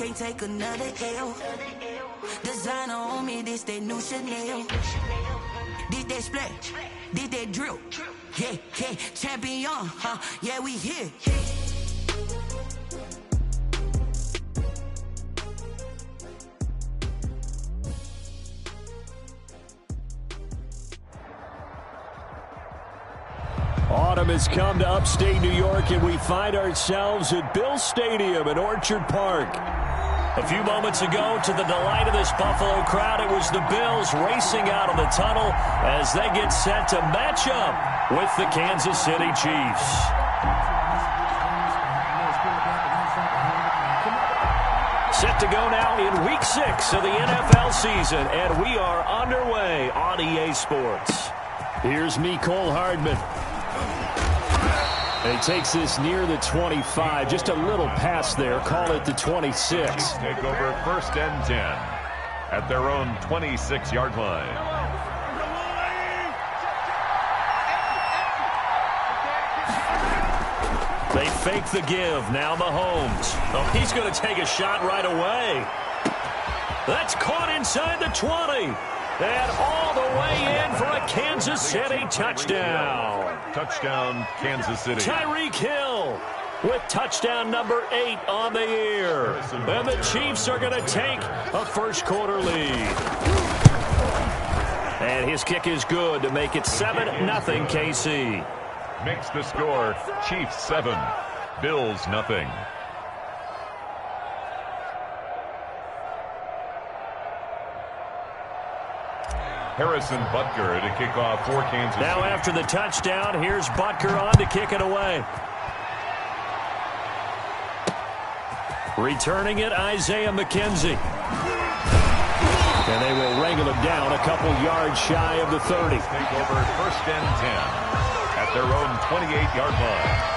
can't take another L. Designer on me, this that new Chanel. This that splash, this that drill. Yeah, yeah, champion, huh? Yeah, we here. Autumn has come to upstate New York, and we find ourselves at Bills Stadium in Orchard Park. A few moments ago, to the delight of this Buffalo crowd, it was the Bills racing out of the tunnel as they get set to match up with the Kansas City Chiefs. Set to go now in Week 6 of the NFL season, and we are underway on EA Sports. Here's Mecole Hardman. And he takes this near the 25. Just a little pass there. Call it the 26. Take over 1st and 10 at their own 26-yard line. They fake the give. Now Mahomes. Oh, he's going to take a shot right away. That's caught inside the 20. And all the way in for a Kansas City touchdown. Touchdown, Kansas City. Tyreek Hill with touchdown number 8 on the year. And the Chiefs are going to take a first-quarter lead. And his kick is good to make it 7-0 KC. Makes the score Chiefs 7, Bills nothing. Harrison Butker to kick off for Kansas City. Now after the touchdown, here's Butker on to kick it away. Returning it, Isaiah McKenzie. And they will wrangle him down a couple yards shy of the 30. Take over 1st and 10 at their own 28-yard line.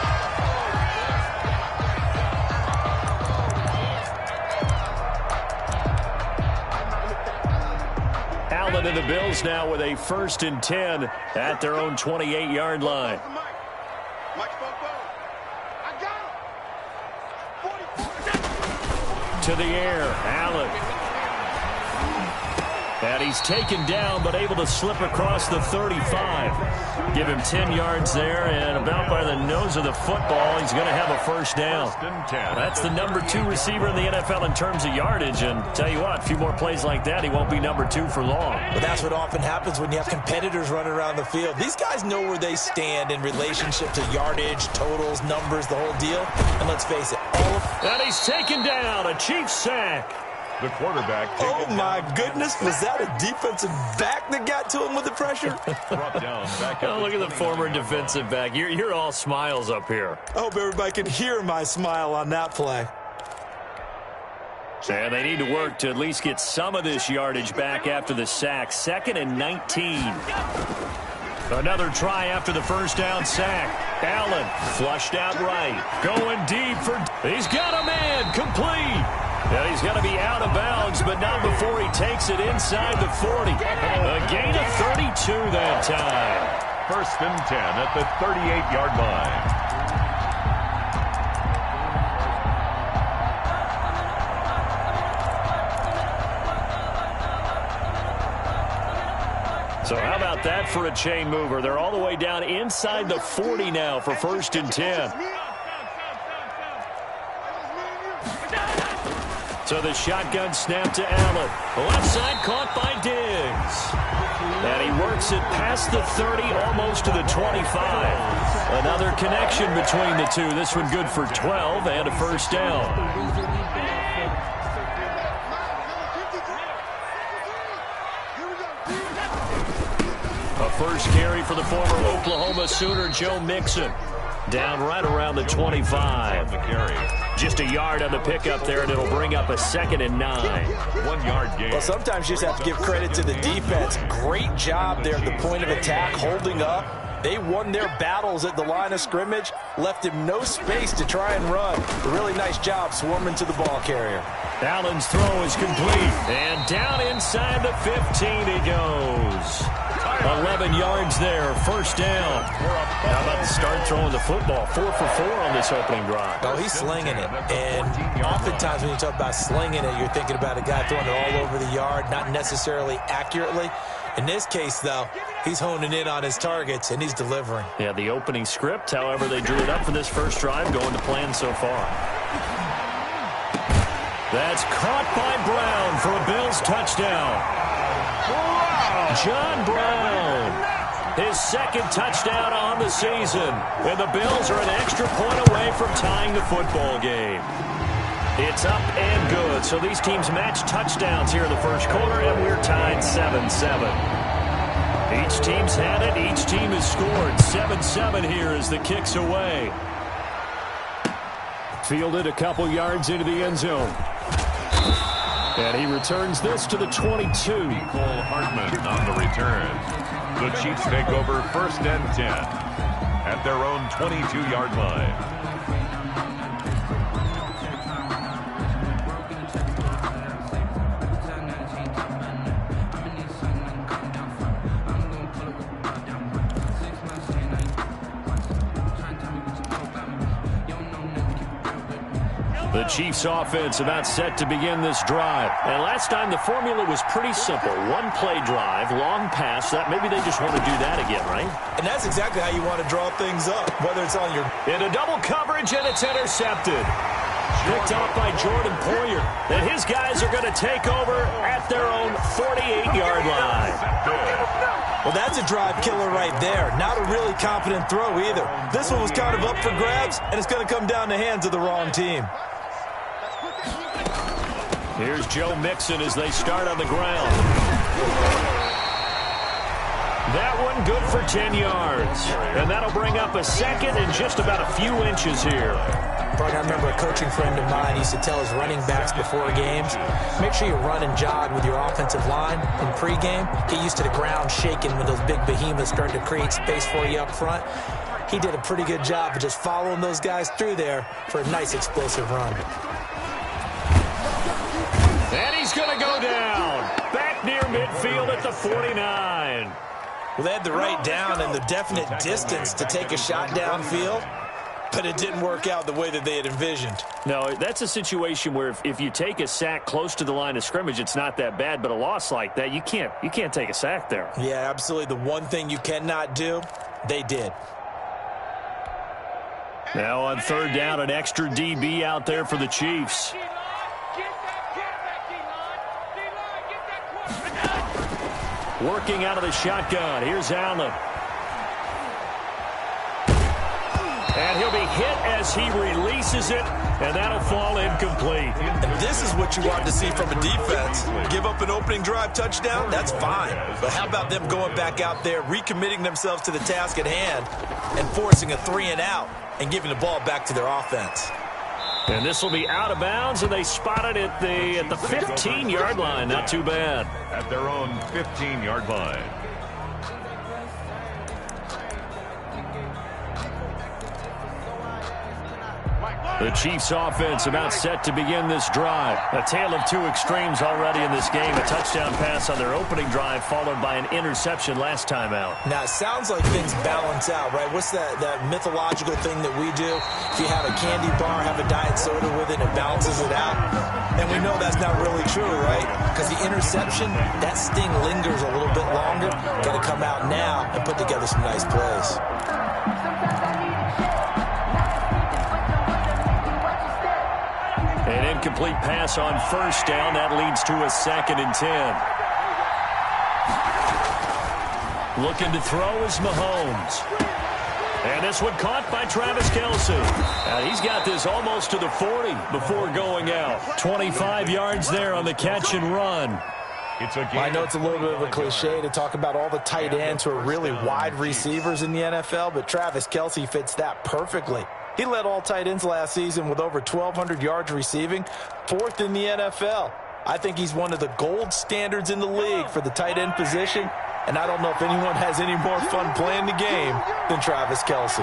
Allen and the Bills now with a 1st and 10 at their own 28-yard line. To the air, Allen. And he's taken down, but able to slip across the 35. Give him 10 yards there, and about by the nose of the football, he's going to have a first down. That's the number 2 receiver in the NFL in terms of yardage, and tell you what, a few more plays like that, he won't be number 2 for long. But that's what often happens when you have competitors running around the field. These guys know where they stand in relationship to yardage, totals, numbers, the whole deal. And let's face it, all of... And he's taken down, a Chiefs sack. The quarterback. Oh, my goodness. Was that a defensive back that got to him with the pressure? Brought down back oh, look at the former defensive back. You're all smiles up here. I hope everybody can hear my smile on that play. And they need to work to at least get some of this yardage back after the sack. 2nd and 19. Another try after the first down sack. Allen flushed out right. Going deep for... He's got a man. Complete. And he's going to be out of bounds, but not before he takes it inside the 40. A gain of 32 that time. 1st and 10 at the 38-yard line. So how about that for a chain mover? They're all the way down inside the 40 now for 1st and 10. So the shotgun snap to Allen. Left side caught by Diggs. And he works it past the 30, almost to the 25. Another connection between the two. This one good for 12 and a first down. A first carry for the former Oklahoma Sooner, Joe Mixon. Down right around the 25. Just a yard on the pickup there, and it'll bring up a 2nd and 9. 1 yard gain. Well, sometimes you just have to give credit to the defense. Great job there at the point of attack, holding up. They won their battles at the line of scrimmage, left him no space to try and run. A really nice job swarming to the ball carrier. Allen's throw is complete, and down inside the 15 he goes. 11 yards there, first down. How about the start throwing the football? 4 for 4 on this opening drive. Oh, he's slinging it. And oftentimes when you talk about slinging it, you're thinking about a guy throwing it all over the yard, not necessarily accurately. In this case, though, he's honing in on his targets, and he's delivering. Yeah, the opening script, however, they drew it up for this first drive, going to plan so far. That's caught by Brown for a Bills touchdown. John Brown, his second touchdown on the season. And the Bills are an extra point away from tying the football game. It's up and good. So these teams match touchdowns here in the first quarter, and we're tied 7-7. Each team's had it. Each team has scored. 7-7 here as the kick's away. Fielded a couple yards into the end zone. And he returns this to the 22. Cole Hartman on the return. The Chiefs take over 1st and 10 at their own 22-yard line. The Chiefs offense about set to begin this drive. And last time the formula was pretty simple. One play drive, long pass. That maybe they just want to do that again, right? And that's exactly how you want to draw things up, whether it's on your... Into double coverage, and it's intercepted. Picked off by Jordan Poyer. And his guys are going to take over at their own 48-yard line. Well, that's a drive killer right there. Not a really competent throw either. This one was kind of up for grabs, and it's going to come down the hands of the wrong team. Here's Joe Mixon as they start on the ground. That one good for 10 yards. And that'll bring up a second and just about a few inches here. I remember a coaching friend of mine used to tell his running backs before games, make sure you run and jog with your offensive line in pregame. Get used to the ground shaking when those big behemoths start to create space for you up front. He did a pretty good job of just following those guys through there for a nice explosive run. And he's going to go down. Back near midfield at the 49. Well, they had the right down and the definite distance to take a shot downfield, but it didn't work out the way that they had envisioned. No, that's a situation where if you take a sack close to the line of scrimmage, it's not that bad, but a loss like that, you can't take a sack there. Yeah, absolutely. The one thing you cannot do, they did. Now on third down, an extra DB out there for the Chiefs. Working out of the shotgun. Here's Allen. And he'll be hit as he releases it, and that'll fall incomplete. And this is what you want to see from a defense. Give up an opening drive touchdown, that's fine. But how about them going back out there, recommitting themselves to the task at hand, and forcing a 3-and-out and giving the ball back to their offense. And this will be out of bounds, and they spot it at the 15-yard line. Not too bad. At their own 15-yard line. The Chiefs offense about set to begin this drive. A tale of two extremes already in this game. A touchdown pass on their opening drive followed by an interception last time out. Now, it sounds like things balance out, right? What's that mythological thing that we do? If you have a candy bar, have a diet soda with it, it balances it out. And we know that's not really true, right? Because the interception, that sting lingers a little bit longer. Got to come out now and put together some nice plays. An incomplete pass on first down. That leads to a 2nd and 10. Looking to throw is Mahomes. And this one caught by Travis Kelce. And he's got this almost to the 40 before going out. 25 yards there on the catch and run. I know it's a little bit of a cliche to talk about all the tight ends who are really wide receivers in the NFL, but Travis Kelce fits that perfectly. He led all tight ends last season with over 1,200 yards receiving, 4th in the NFL. I think he's one of the gold standards in the league for the tight end position, and I don't know if anyone has any more fun playing the game than Travis Kelce.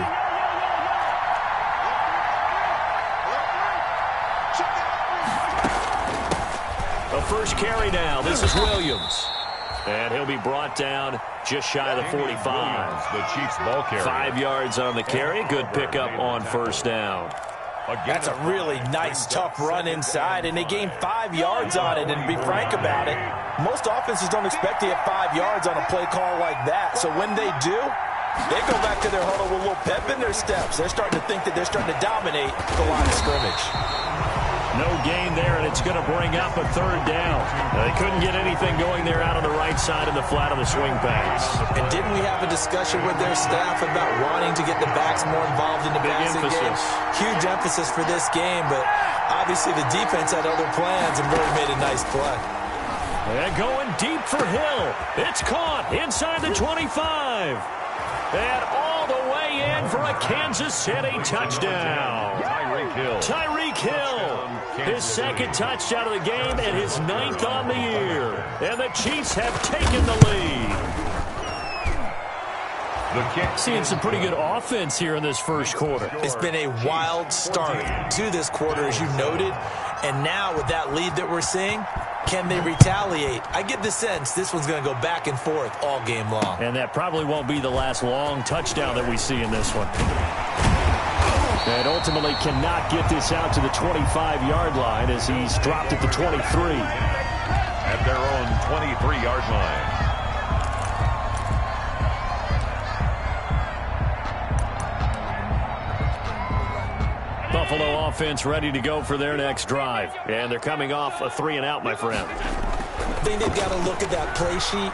A first carry now. This is Williams. And he'll be brought down just shy of the 45. The Chiefs ball carrier. 5 yards on the carry. Good pickup on first down. That's a really nice, tough run inside, and they gained 5 yards on it. And to be frank about it, most offenses don't expect to get 5 yards on a play call like that. So when they do, they go back to their huddle with a little pep in their steps. They're starting to think that they're starting to dominate the line of scrimmage. No gain there, and it's going to bring up a third down. They couldn't get anything going there out on the right side of the flat of the swing pass. And didn't we have a discussion with their staff about wanting to get the backs more involved in the passing game? Huge emphasis for this game, but obviously the defense had other plans and really made a nice play. And going deep for Hill. It's caught inside the 25. And all the way in for a Kansas City touchdown. Tyreek Hill. Tyreek Hill. His second touchdown of the game and his 9th on the year. And the Chiefs have taken the lead. Seeing some pretty good offense here in this first quarter. It's been a wild start to this quarter, as you noted. And now with that lead that we're seeing, can they retaliate? I get the sense this one's going to go back and forth all game long. And that probably won't be the last long touchdown that we see in this one. And ultimately cannot get this out to the 25-yard line as he's dropped at the 23. At their own 23-yard line. Buffalo offense ready to go for their next drive. And they're coming off a 3-and-out, my friend. I think they've got to look at that play sheet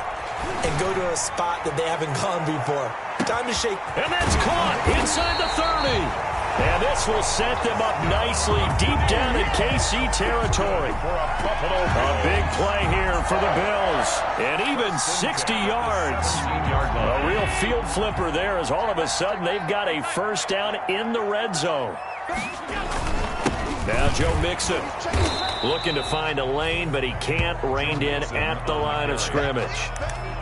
and go to a spot that they haven't gone before. Time to shake. And that's caught inside the 30. And this will set them up nicely deep down in KC territory. A big play here for the Bills. And even 60 yards. A real field flipper there as all of a sudden they've got a first down in the red zone. Now Joe Mixon looking to find a lane, but he can't. Reined in at the line of scrimmage.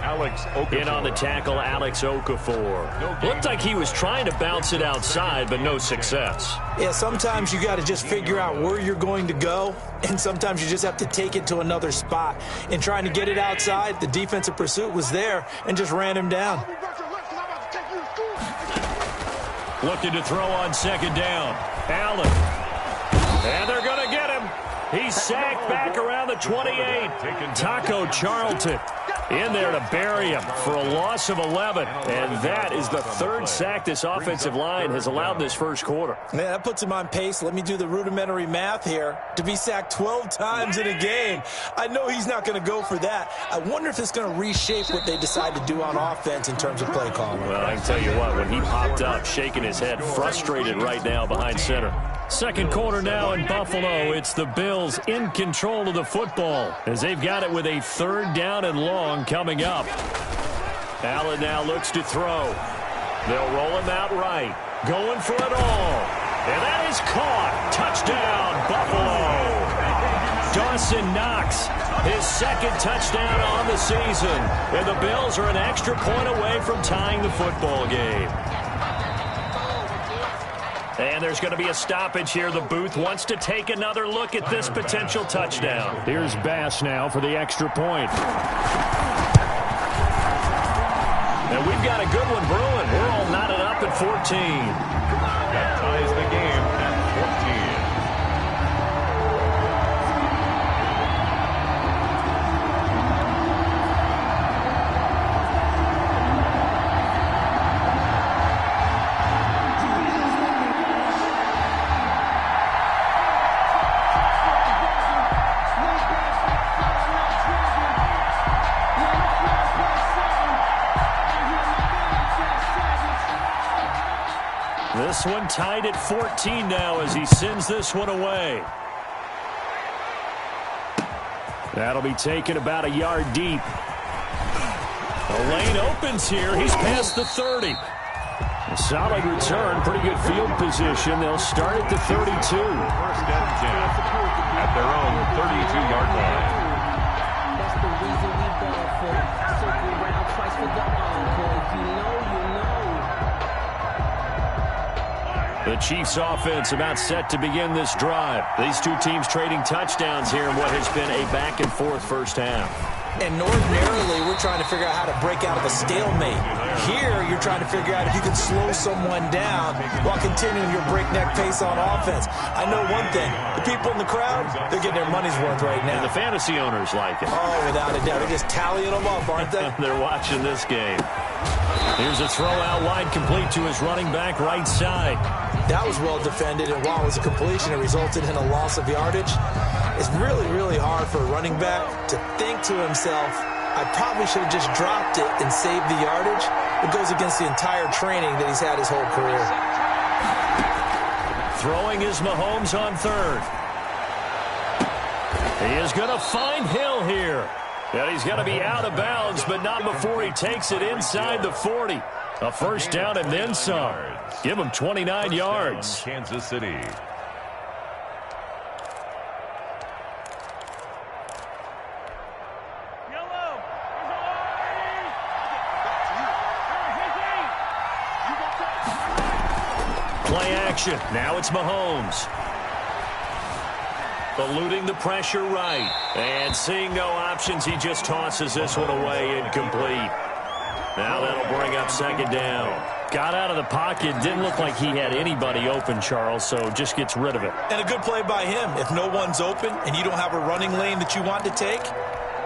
Alex Okafor. In on the tackle, Alex Okafor. Looked like he was trying to bounce it outside, but no success. Yeah, sometimes you got to just figure out where you're going to go, and sometimes you just have to take it to another spot. In trying to get it outside, the defensive pursuit was there and just ran him down. Looking to throw on second down. Allen. And they're going to get him. He's sacked back around the 28. Taco Charlton in there to bury him for a loss of 11. And that is the third sack this offensive line has allowed this first quarter. Yeah, that puts him on pace. Let me do the rudimentary math here. To be sacked 12 times in a game, I know he's not going to go for that. I wonder if it's going to reshape what they decide to do on offense in terms of play calling. Well, I can tell you what, when he popped up, shaking his head, frustrated right now behind center. Second quarter now in Buffalo. It's the Bills in control of the football as they've got it with a third down and long coming up. Allen now looks to throw. They'll roll him out right. Going for it all. And that is caught. Touchdown, Buffalo. Dawson Knox, his second touchdown on the season. And the Bills are an extra point away from tying the football game. And there's going to be a stoppage here. The booth wants to take another look at this potential touchdown. Here's Bass now for the extra point. And we've got a good one brewing. We're all knotted up at 14. That ties the game at 14. This one tied at 14 now as he sends this one away. That'll be taken about a yard deep. The lane opens here. He's past the 30. A solid return. Pretty good field position. They'll start at the 32. First and 10 at their own 32-yard line. That's the reason we ball for. Circle around twice for the encore. You know. The Chiefs offense about set to begin this drive. These two teams trading touchdowns here in what has been a back-and-forth first half. And ordinarily, we're trying to figure out how to break out of a stalemate. Here, you're trying to figure out if you can slow someone down while continuing your breakneck pace on offense. I know one thing. The people in the crowd, they're getting their money's worth right now. And the fantasy owners like it. Oh, without a doubt. They're just tallying them up, aren't they? They're watching this game. Here's a throw out wide, complete to his running back right side. That was well defended, and while it was a completion, it resulted in a loss of yardage. It's really, really hard for a running back to think to himself, I probably should have just dropped it and saved the yardage. It goes against the entire training that he's had his whole career. Throwing is Mahomes on third. He is going to find Hill here. And he's going to be out of bounds, but not before he takes it inside the 40. A first down and then some. Give him 29 yards. Kansas City. Play action. Now it's Mahomes. Eluding the pressure right. And seeing no options, he just tosses this one away incomplete. Now that'll bring up second down. Got out of the pocket. Didn't look like he had anybody open, Charles, so just gets rid of it. And a good play by him. If no one's open and you don't have a running lane that you want to take,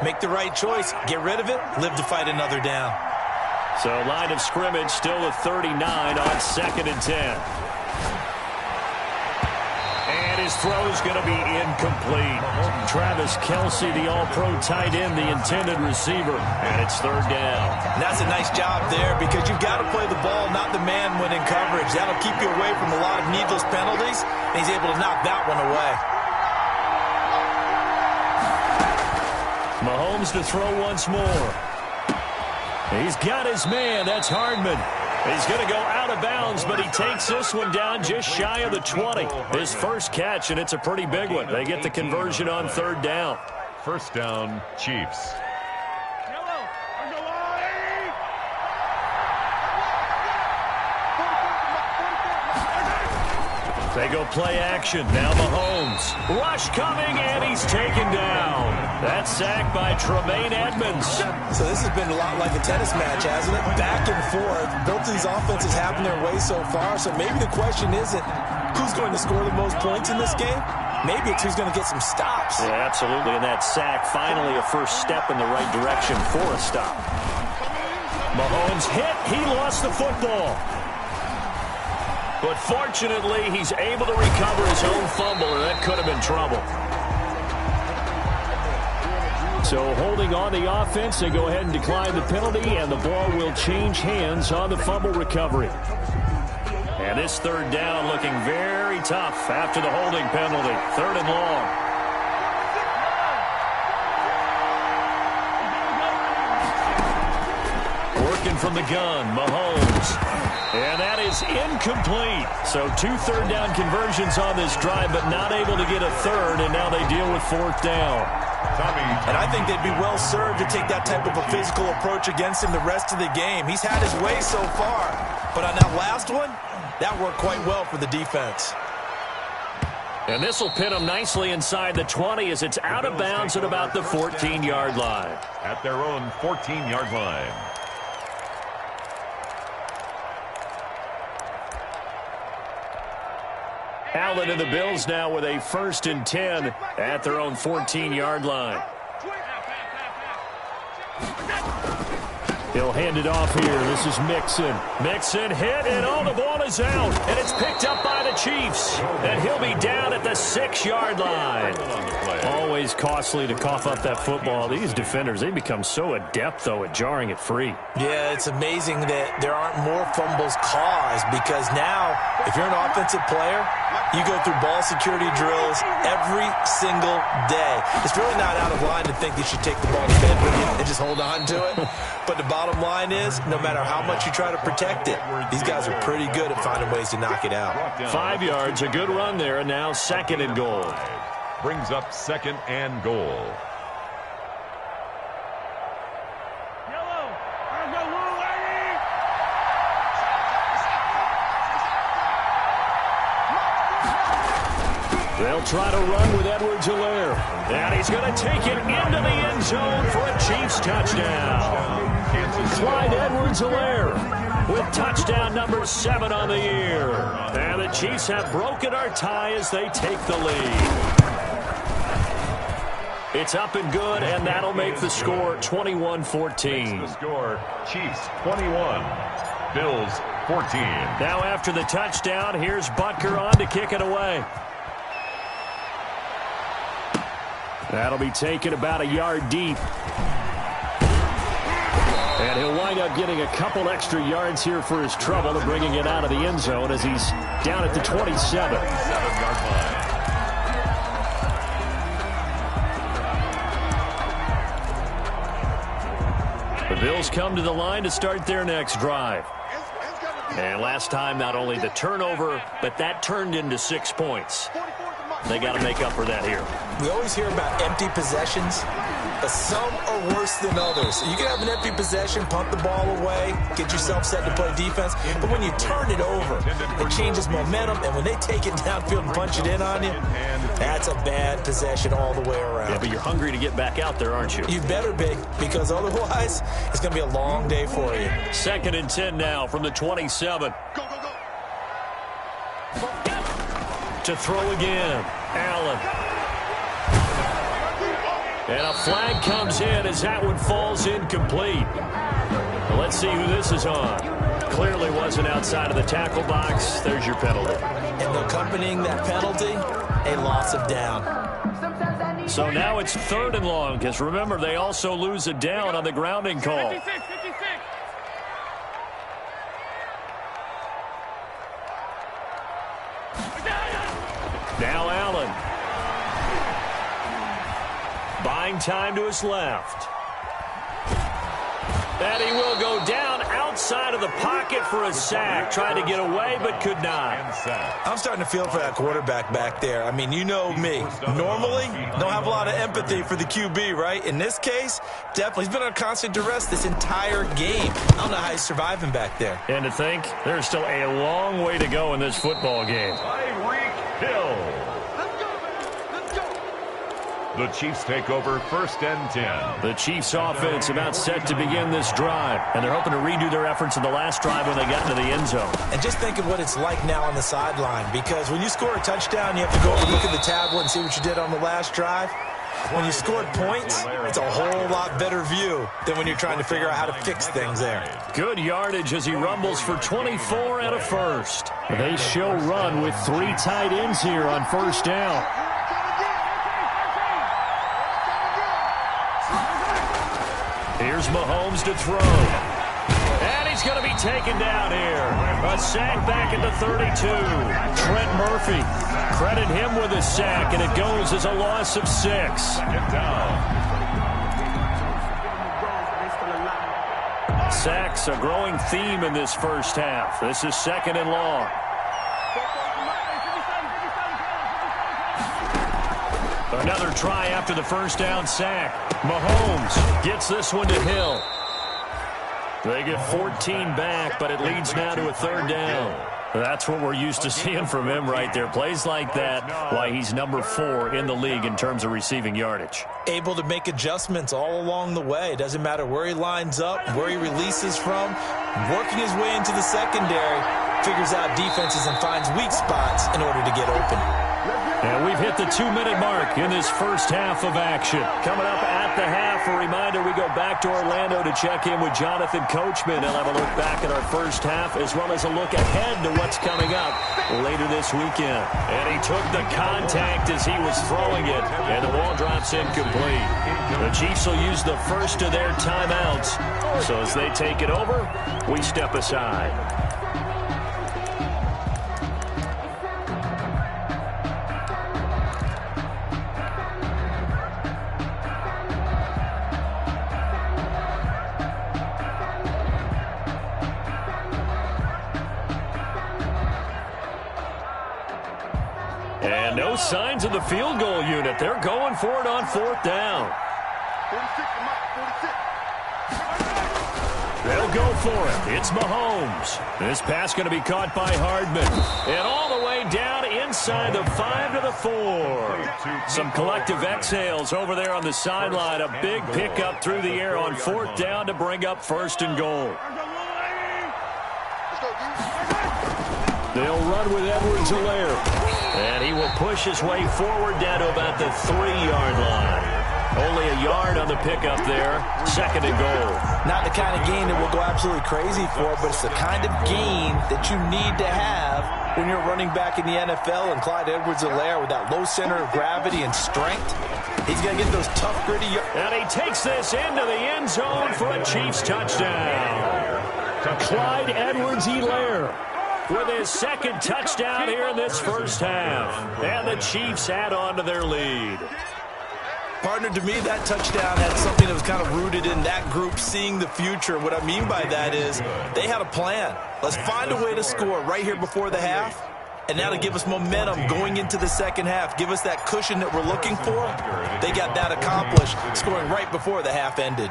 make the right choice. Get rid of it. Live to fight another down. So line of scrimmage still at 39 on second and 10. His throw is going to be incomplete. Travis Kelce, the all-pro tight end, the intended receiver, and it's third down. And that's a nice job there because you've got to play the ball, not the man when in coverage. That'll keep you away from a lot of needless penalties, and he's able to knock that one away. Mahomes to throw once more. He's got his man. That's Hardman. He's going to go out of bounds, but he takes this one down just shy of the 20. His first catch, and it's a pretty big one. They get the conversion on third down. First down, Chiefs. They go play action. Now Mahomes. Rush coming, and he's taken down. That sack by Tremaine Edmonds. So this has been a lot like a tennis match, hasn't it? Back and forth. Both of these offenses having their way so far. So maybe the question isn't who's going to score the most points in this game. Maybe it's who's going to get some stops. Yeah, absolutely. And that sack, finally a first step in the right direction for a stop. Mahomes hit. He lost the football. But fortunately, he's able to recover his own fumble, and that could have been trouble. So holding on the offense, they go ahead and decline the penalty, and the ball will change hands on the fumble recovery. And this third down looking very tough after the holding penalty. Third and long. Working from the gun, Mahomes. And that is incomplete. So 2 third down conversions on this drive, but not able to get a third, and now they deal with fourth down. And I think they'd be well served to take that type of a physical approach against him the rest of the game. He's had his way so far, but on that last one, that worked quite well for the defense. And this will pin them nicely inside the 20 as it's out of bounds at about the 14-yard line. At their own 14-yard line. Allen and the Bills now with a 1st and 10 at their own 14-yard line. He'll hand it off here. This is Mixon. Mixon hit, and the ball is out. And it's picked up by the Chiefs. And he'll be down at the 6-yard line. Always costly to cough up that football. These defenders, they become so adept, though, at jarring it free. Yeah, it's amazing that there aren't more fumbles caused because now, if you're an offensive player, you go through ball security drills every single day. It's really not out of line to think you should take the ball to bed with you and just hold on to it. But the bottom line is, no matter how much you try to protect it, these guys are pretty good at finding ways to knock it out. 5 yards, a good run there, and now 2nd and goal. Brings up 2nd and goal. They'll try to run with Edwards-Helaire. And he's going to take it into the end zone for a Chiefs touchdown. Clyde Edwards-Helaire with touchdown number 7 on the year. And the Chiefs have broken our tie as they take the lead. It's up and good, and that'll make the score 21-14. The score, Chiefs 21, Bills 14. Now after the touchdown, here's Butker on to kick it away. That'll be taken about a yard deep. And he'll wind up getting a couple extra yards here for his trouble and bringing it out of the end zone as he's down at the 27. 7-yard line. The Bills come to the line to start their next drive. And last time, not only the turnover, but that turned into 6 points. They got to make up for that here. We always hear about empty possessions, but some are worse than others. You can have an empty possession, punt the ball away, get yourself set to play defense, but when you turn it over, it changes momentum, and when they take it downfield and punch it in on you, that's a bad possession all the way around. Yeah, but you're hungry to get back out there, aren't you? You better be, because otherwise, it's going to be a long day for you. 2nd and 10 now from the 27. To throw again, Allen. And a flag comes in as that one falls incomplete. Well, let's see who this is on. Clearly wasn't outside of the tackle box. There's your penalty. And accompanying that penalty, a loss of down. So now it's 3rd and long, because remember, they also lose a down on the grounding call. 56. Now Allen. Buying time to his left. And he will go down outside of the pocket for a sack. Tried to get away, but could not. I'm starting to feel for that quarterback back there. I mean, you know me. Normally, don't have a lot of empathy for the QB, right? In this case, definitely. He's been on constant duress this entire game. I don't know how he's surviving back there. And to think, there's still a long way to go in this football game. Tyreek Hill. The Chiefs take over 1st and 10. The Chiefs offense about set to begin this drive. And they're hoping to redo their efforts in the last drive when they got into the end zone. And just think of what it's like now on the sideline. Because when you score a touchdown, you have to go over and look at the tablet and see what you did on the last drive. When you scored points, it's a whole lot better view than when you're trying to figure out how to fix things there. Good yardage as he rumbles for 24 and a first. They show run with 3 tight ends here on 1st down. Here's Mahomes to throw. And he's going to be taken down here. A sack back at the 32. Trent Murphy. Credit him with a sack, and it goes as a loss of 6. Sacks a growing theme in this first half. This is 2nd and long. Another try after the first down sack. Mahomes gets this one to Hill. They get 14 back, but it leads now to a 3rd down. That's what we're used to seeing from him right there. Plays like that, why he's number 4 in the league in terms of receiving yardage. Able to make adjustments all along the way. It doesn't matter where he lines up, where he releases from. Working his way into the secondary, figures out defenses and finds weak spots in order to get open. And we've hit the 2-minute mark in this first half of action. Coming up at the half, a reminder, we go back to Orlando to check in with Jonathan Coachman. He'll have a look back at our first half as well as a look ahead to what's coming up later this weekend. And he took the contact as he was throwing it, and the ball drops incomplete. The Chiefs will use the first of their timeouts. So as they take it over, we step aside. And no signs of the field goal unit. They're going for it on 4th down. They'll go for it. It's Mahomes. This pass going to be caught by Hardman. And all the way down inside the 5 to the 4. Some collective exhales over there on the sideline. A big pickup through the air on 4th down to bring up 1st and goal. They'll run with Edwards-Helaire. And he will push his way forward down to about the 3-yard line. Only a yard on the pickup there. 2nd and goal. Not the kind of gain that we'll go absolutely crazy for, but it's the kind of gain that you need to have when you're running back in the NFL. And Clyde Edwards-Helaire, with that low center of gravity and strength, he's going to get those tough, gritty yards. And he takes this into the end zone for a Chiefs touchdown. Clyde Edwards-Helaire with his 2nd touchdown here in this first half. And the Chiefs add on to their lead. Partner, to me, that touchdown had something that was kind of rooted in that group seeing the future. What I mean by that is they had a plan. Let's find a way to score right here before the half. And now to give us momentum going into the second half, give us that cushion that we're looking for. They got that accomplished, scoring right before the half ended.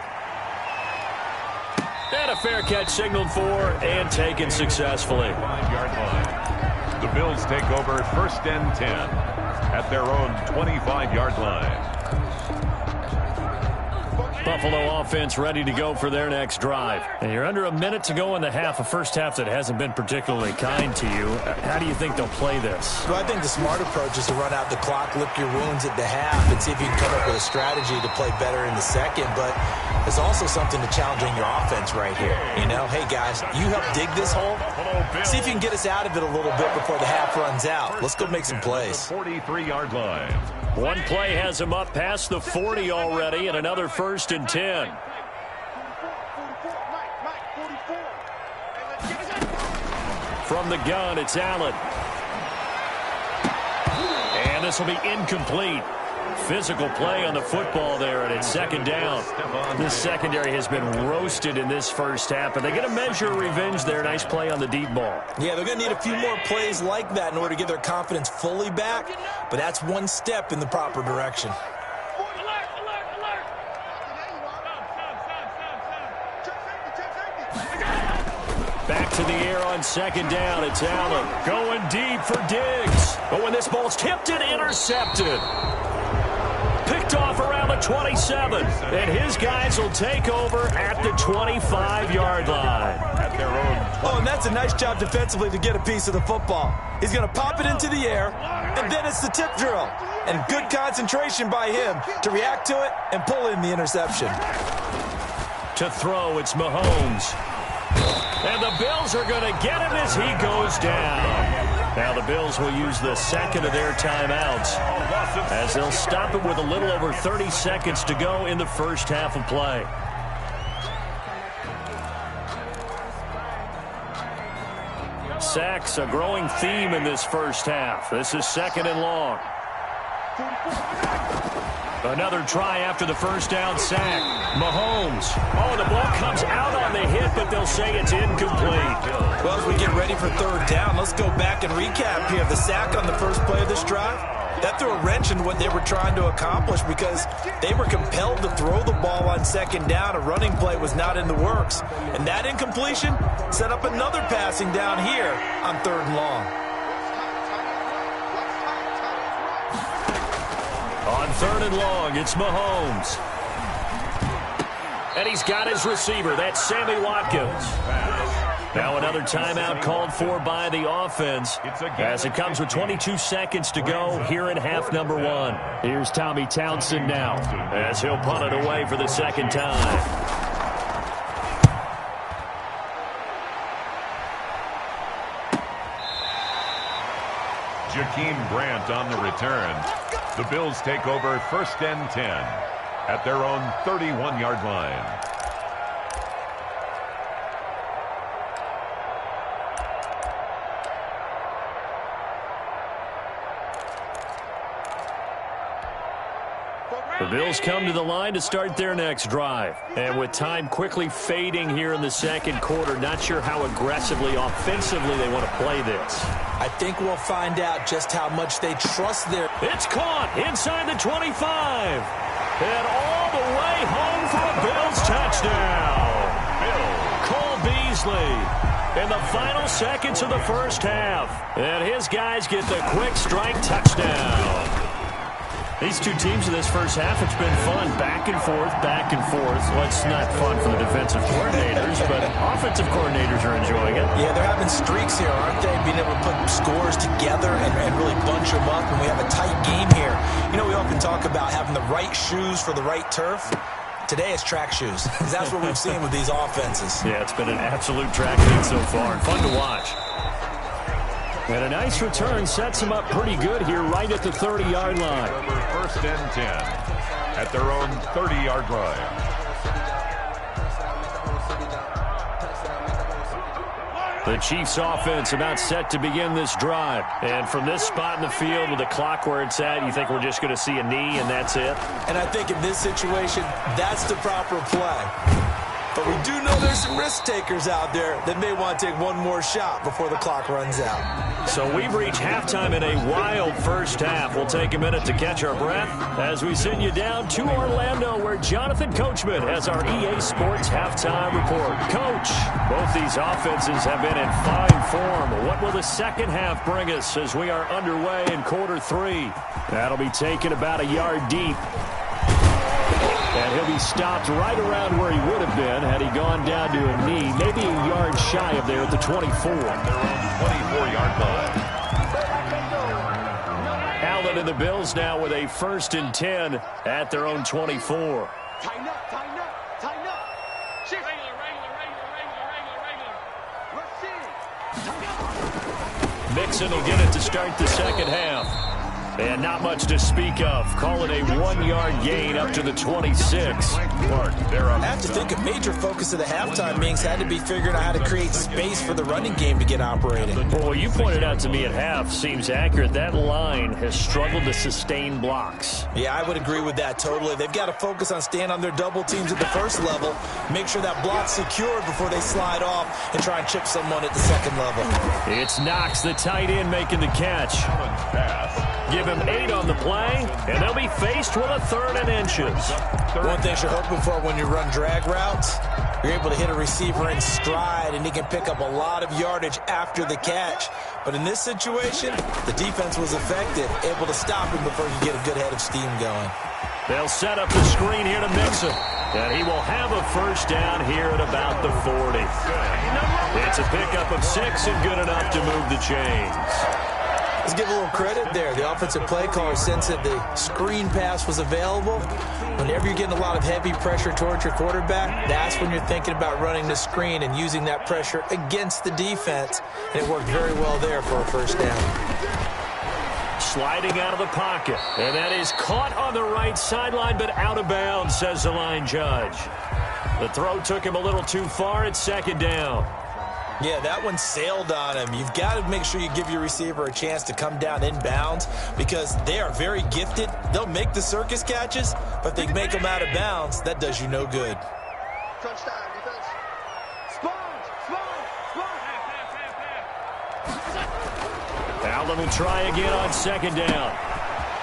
And a fair catch signaled for and taken successfully. 5-yard line. The Bills take over 1st and 10 at their own 25-yard line. Buffalo offense ready to go for their next drive. And you're under a minute to go in the half, a first half that hasn't been particularly kind to you. How do you think they'll play this? Well, I think the smart approach is to run out the clock, lick your wounds at the half, and see if you can come up with a strategy to play better in the second. But there's also something to challenging your offense right here. You know, hey, guys, you help dig this hole. See if you can get us out of it a little bit before the half runs out. Let's go make some plays. 43-yard line. One play has him up past the 40 already, and another 1st and 10. From the gun, it's Allen. And this will be incomplete. Physical play on the football there, and it's 2nd down. This secondary has been roasted in this first half, but they get a measure of revenge there. Nice play on the deep ball. Yeah, they're going to need a few more plays like that in order to get their confidence fully back, but that's one step in the proper direction. Back to the air on 2nd down. It's Allen going deep for Diggs. But when this ball's tipped and intercepted. Picked off around the 27. And his guys will take over at the 25-yard line. At their own. Oh, and that's a nice job defensively to get a piece of the football. He's going to pop it into the air, and then it's the tip drill. And good concentration by him to react to it and pull in the interception. To throw, it's Mahomes. And the Bills are going to get him as he goes down. Now the Bills will use the 2nd of their timeouts as they'll stop it with a little over 30 seconds to go in the first half of play. Sacks, a growing theme in this first half. This is 2nd and long. Another try after the first down sack. Mahomes. Oh, the ball comes out on the hit, but they'll say it's incomplete. Well, as we get ready for 3rd down, let's go back and recap here. The sack on the first play of this drive, that threw a wrench in what they were trying to accomplish because they were compelled to throw the ball on 2nd down. A running play was not in the works. And that incompletion set up another passing down here on 3rd and long. On 3rd and long, it's Mahomes. And he's got his receiver. That's Sammy Watkins. Now another timeout called for by the offense as it comes with 22 seconds to go here in half number 1. Here's Tommy Townsend now as he'll punt it away for the 2nd time. Jakeem Grant on the return. The Bills take over 1st and 10 at their own 31-yard line. The Bills come to the line to start their next drive. And with time quickly fading here in the 2nd quarter, not sure how aggressively, offensively they want to play this. I think we'll find out just how much they trust their... It's caught inside the 25. And all the way home for a Bills touchdown. lead in the final seconds of the first half. And his guys get the quick strike touchdown. These two teams in this first half, it's been fun. Back and forth, back and forth. Well, it's not fun for the defensive coordinators, but offensive coordinators are enjoying it. Yeah, they're having streaks here, aren't they? Being able to put scores together and really bunch them up, and we have a tight game here. You know, we often talk about having the right shoes for the right turf. Today it's track shoes, because that's what we've seen with these offenses. Yeah, it's been an absolute track meet so far, and fun to watch. And a nice return sets them up pretty good here right at the 30-yard line. First and 10 at their own 30-yard line. The Chiefs offense about set to begin this drive. And from this spot in the field with the clock where it's at, you think we're just going to see a knee and that's it? And I think in this situation, that's the proper play. But we do know there's some risk takers out there that may want to take one more shot before the clock runs out. So we've reached halftime in a wild first half. We'll take a minute to catch our breath as we send you down to Orlando, where Jonathan Coachman has our EA Sports halftime report. Coach, both these offenses have been in fine form. What will the second half bring us as we are underway in quarter three? That'll be taken about a yard deep. And he'll be stopped right around where he would have been had he gone down to a knee, maybe a yard shy of there at the 24. Their own 24-yard line. Allen and the Bills now with a 1st and 10 at their own 24. Tighten up, tighten up, tighten up. Shift. Rush in. Mixon will get it to start the second half. And not much to speak of. Call it a 1-yard gain up to the 26. I have to think a major focus of the halftime meetings had to be figuring out how to create space for the running game to get operating. Well, what you pointed out to me at half seems accurate. That line has struggled to sustain blocks. Yeah, I would agree with that totally. They've got to focus on staying on their double teams at the first level, make sure that block's secured before they slide off and try and chip someone at the second level. It's Knox, the tight end, making the catch. Give him 8 on the play, and they'll be faced with a 3rd and inches. One thing you're hoping for when you run drag routes, you're able to hit a receiver in stride, and he can pick up a lot of yardage after the catch. But in this situation, the defense was effective, able to stop him before he get a good head of steam going. They'll set up the screen here to Mixon, and he will have a first down here at about the 40. It's a pickup of 6 and good enough to move the chains. Let's give a little credit there. The offensive play caller sensed that the screen pass was available. Whenever you're getting a lot of heavy pressure towards your quarterback, that's when you're thinking about running the screen and using that pressure against the defense. And it worked very well there for a first down. Sliding out of the pocket. And that is caught on the right sideline, but out of bounds, says the line judge. The throw took him a little too far at 2nd down. Yeah, that one sailed on him. You've got to make sure you give your receiver a chance to come down inbounds because they are very gifted. They'll make the circus catches, but if they make them out of bounds, that does you no good. Touchdown, defense. Spawn. Allen will try again on 2nd down.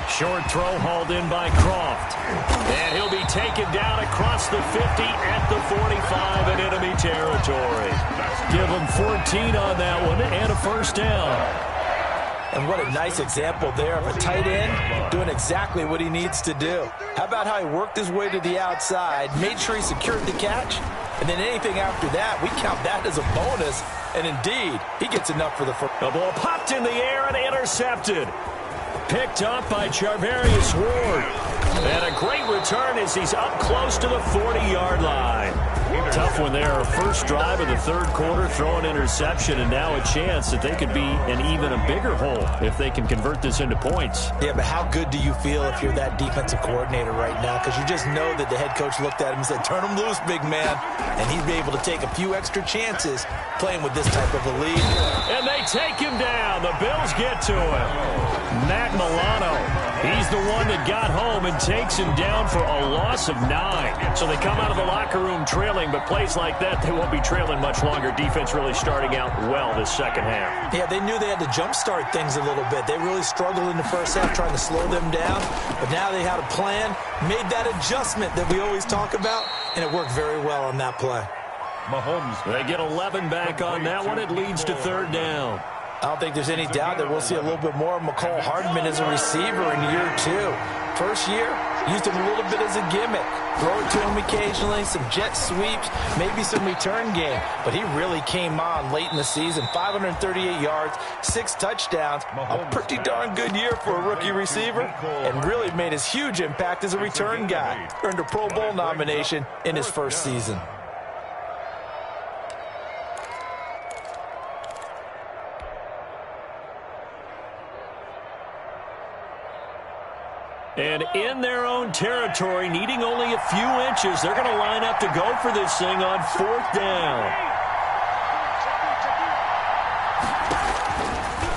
Short throw hauled in by Croft. And he'll be taken down across the 50 at the 45 in enemy territory. Give him 14 on that one and a first down. And what a nice example there of a tight end doing exactly what he needs to do. How about how he worked his way to the outside, made sure he secured the catch, and then anything after that, we count that as a bonus. And indeed, he gets enough for the first. The ball popped in the air and intercepted. Picked up by Charvarius Ward. And a great return as he's up close to the 40-yard line. Tough one there. First drive of the 3rd quarter, throw an interception, and now a chance that they could be in even a bigger hole if they can convert this into points. Yeah, but how good do you feel if you're that defensive coordinator right now? Because you just know that the head coach looked at him and said, turn him loose, big man. And he'd be able to take a few extra chances playing with this type of a lead. And they take him down. The Bills get to him. Matt Milano, he's the one that got home and takes him down for a loss of 9. So they come out of the locker room trailing, but plays like that, they won't be trailing much longer. Defense really starting out well this second half. Yeah, they knew they had to jumpstart things a little bit. They really struggled in the first half trying to slow them down, but now they had a plan, made that adjustment that we always talk about, and it worked very well on that play. Mahomes. They get 11 back on that one. It leads to third down. I don't think there's any doubt that we'll see a little bit more of McCole Hardman as a receiver in year 2. First year, used him a little bit as a gimmick. Throw it to him occasionally, some jet sweeps, maybe some return game. But he really came on late in the season. 538 yards, 6 touchdowns. A pretty darn good year for a rookie receiver. And really made his huge impact as a return guy. Earned a Pro Bowl nomination in his first season. And in their own territory, needing only a few inches, they're going to line up to go for this thing on fourth down.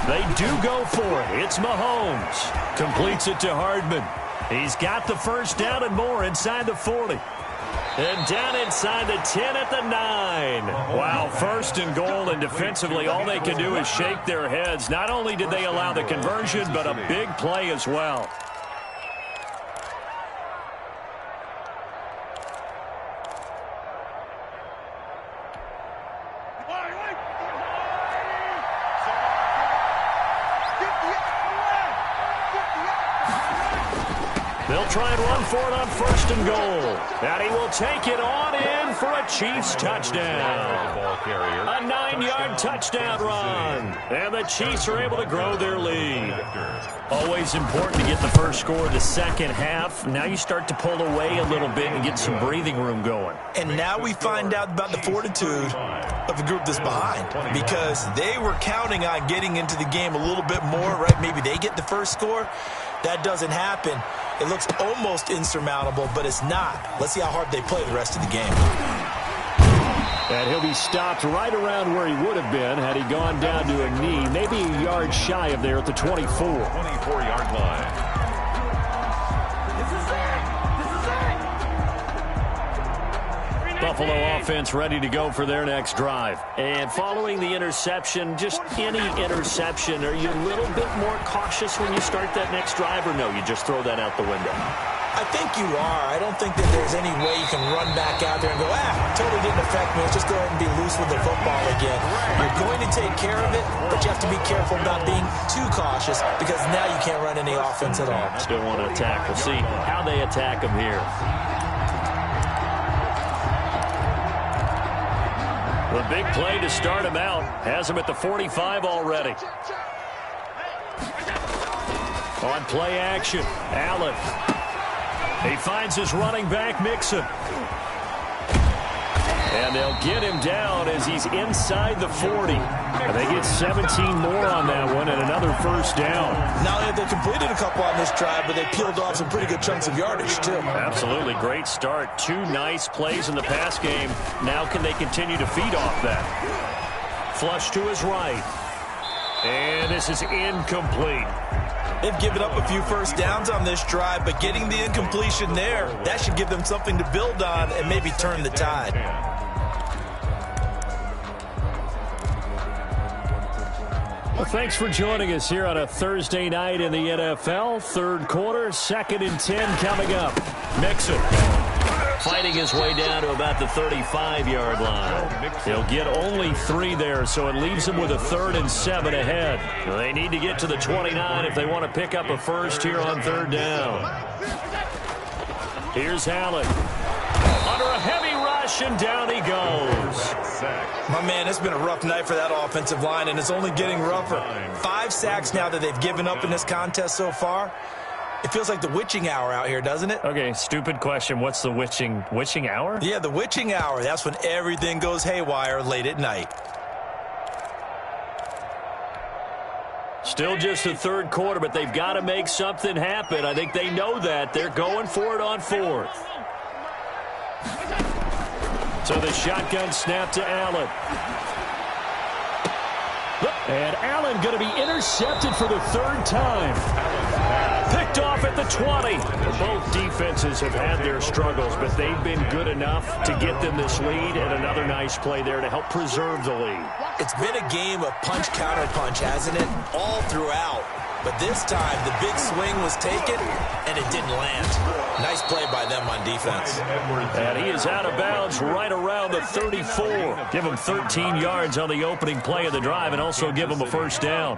They do go for it. It's Mahomes. Completes it to Hardman. He's got the first down and more inside the 40. And down inside the 10 at the 9. Wow, first and goal, and defensively all they can do is shake their heads. Not only did they allow the conversion, but a big play as well. They'll try and run for it on first and goal. And he will take it on in for a Chiefs touchdown. A 9-yard touchdown run. And the Chiefs are able to grow their lead. Always important to get the first score of the second half. Now you start to pull away a little bit and get some breathing room going. And now we find out about the fortitude of the group that's behind, because they were counting on getting into the game a little bit more, right? Maybe they get the first score. That doesn't happen. It looks almost insurmountable, but it's not. Let's see how hard they play the rest of the game. And he'll be stopped right around where he would have been had he gone down to a knee, maybe a yard shy of there at the 24. 24-yard line. Buffalo offense ready to go for their next drive. And following the interception, just any interception, are you a little bit more cautious when you start that next drive, or no, you just throw that out the window? I think you are. I don't think that there's any way you can run back out there and go, totally didn't affect me. Let's just go ahead and be loose with the football again. You're going to take care of it, but you have to be careful about being too cautious, because now you can't run any offense at all. Still want to attack. We'll see how they attack them here. The big play to start him out. Has him at the 45 already. On play action, Allen. He finds his running back, Mixon. And they'll get him down as he's inside the 40. And they get 17 more on that one and another first down. Not only have they completed a couple on this drive, but they peeled off some pretty good chunks of yardage, too. Absolutely. Great start. 2 nice plays in the pass game. Now can they continue to feed off that? Flush to his right. And this is incomplete. They've given up a few first downs on this drive, but getting the incompletion there, that should give them something to build on and maybe turn the tide. Well, thanks for joining us here on a Thursday night in the NFL. Third quarter, 2nd and 10 coming up. Mixon fighting his way down to about the 35-yard line. He'll get only 3 there, so it leaves him with a 3rd and 7 ahead. They need to get to the 29 if they want to pick up a first here on 3rd down. Here's Allen. Under a heavy rush, and down he goes. My man, it's been a rough night for that offensive line, and it's only getting rougher. 5 sacks now that they've given up in this contest so far. It feels like the witching hour out here, doesn't it? Okay, stupid question. What's the witching hour? Yeah, the witching hour. That's when everything goes haywire late at night. Still just the 3rd quarter, but they've got to make something happen. I think they know that. They're going for it on 4th. So the shotgun snap to Allen. And Allen going to be intercepted for the 3rd time. Picked off at the 20. Both defenses have had their struggles, but they've been good enough to get them this lead, and another nice play there to help preserve the lead. It's been a game of punch-counter-punch, hasn't it? All throughout. But this time, the big swing was taken, and it didn't land. Nice play by them on defense. And he is out of bounds right around the 34. Give him 13 yards on the opening play of the drive and also give him a first down.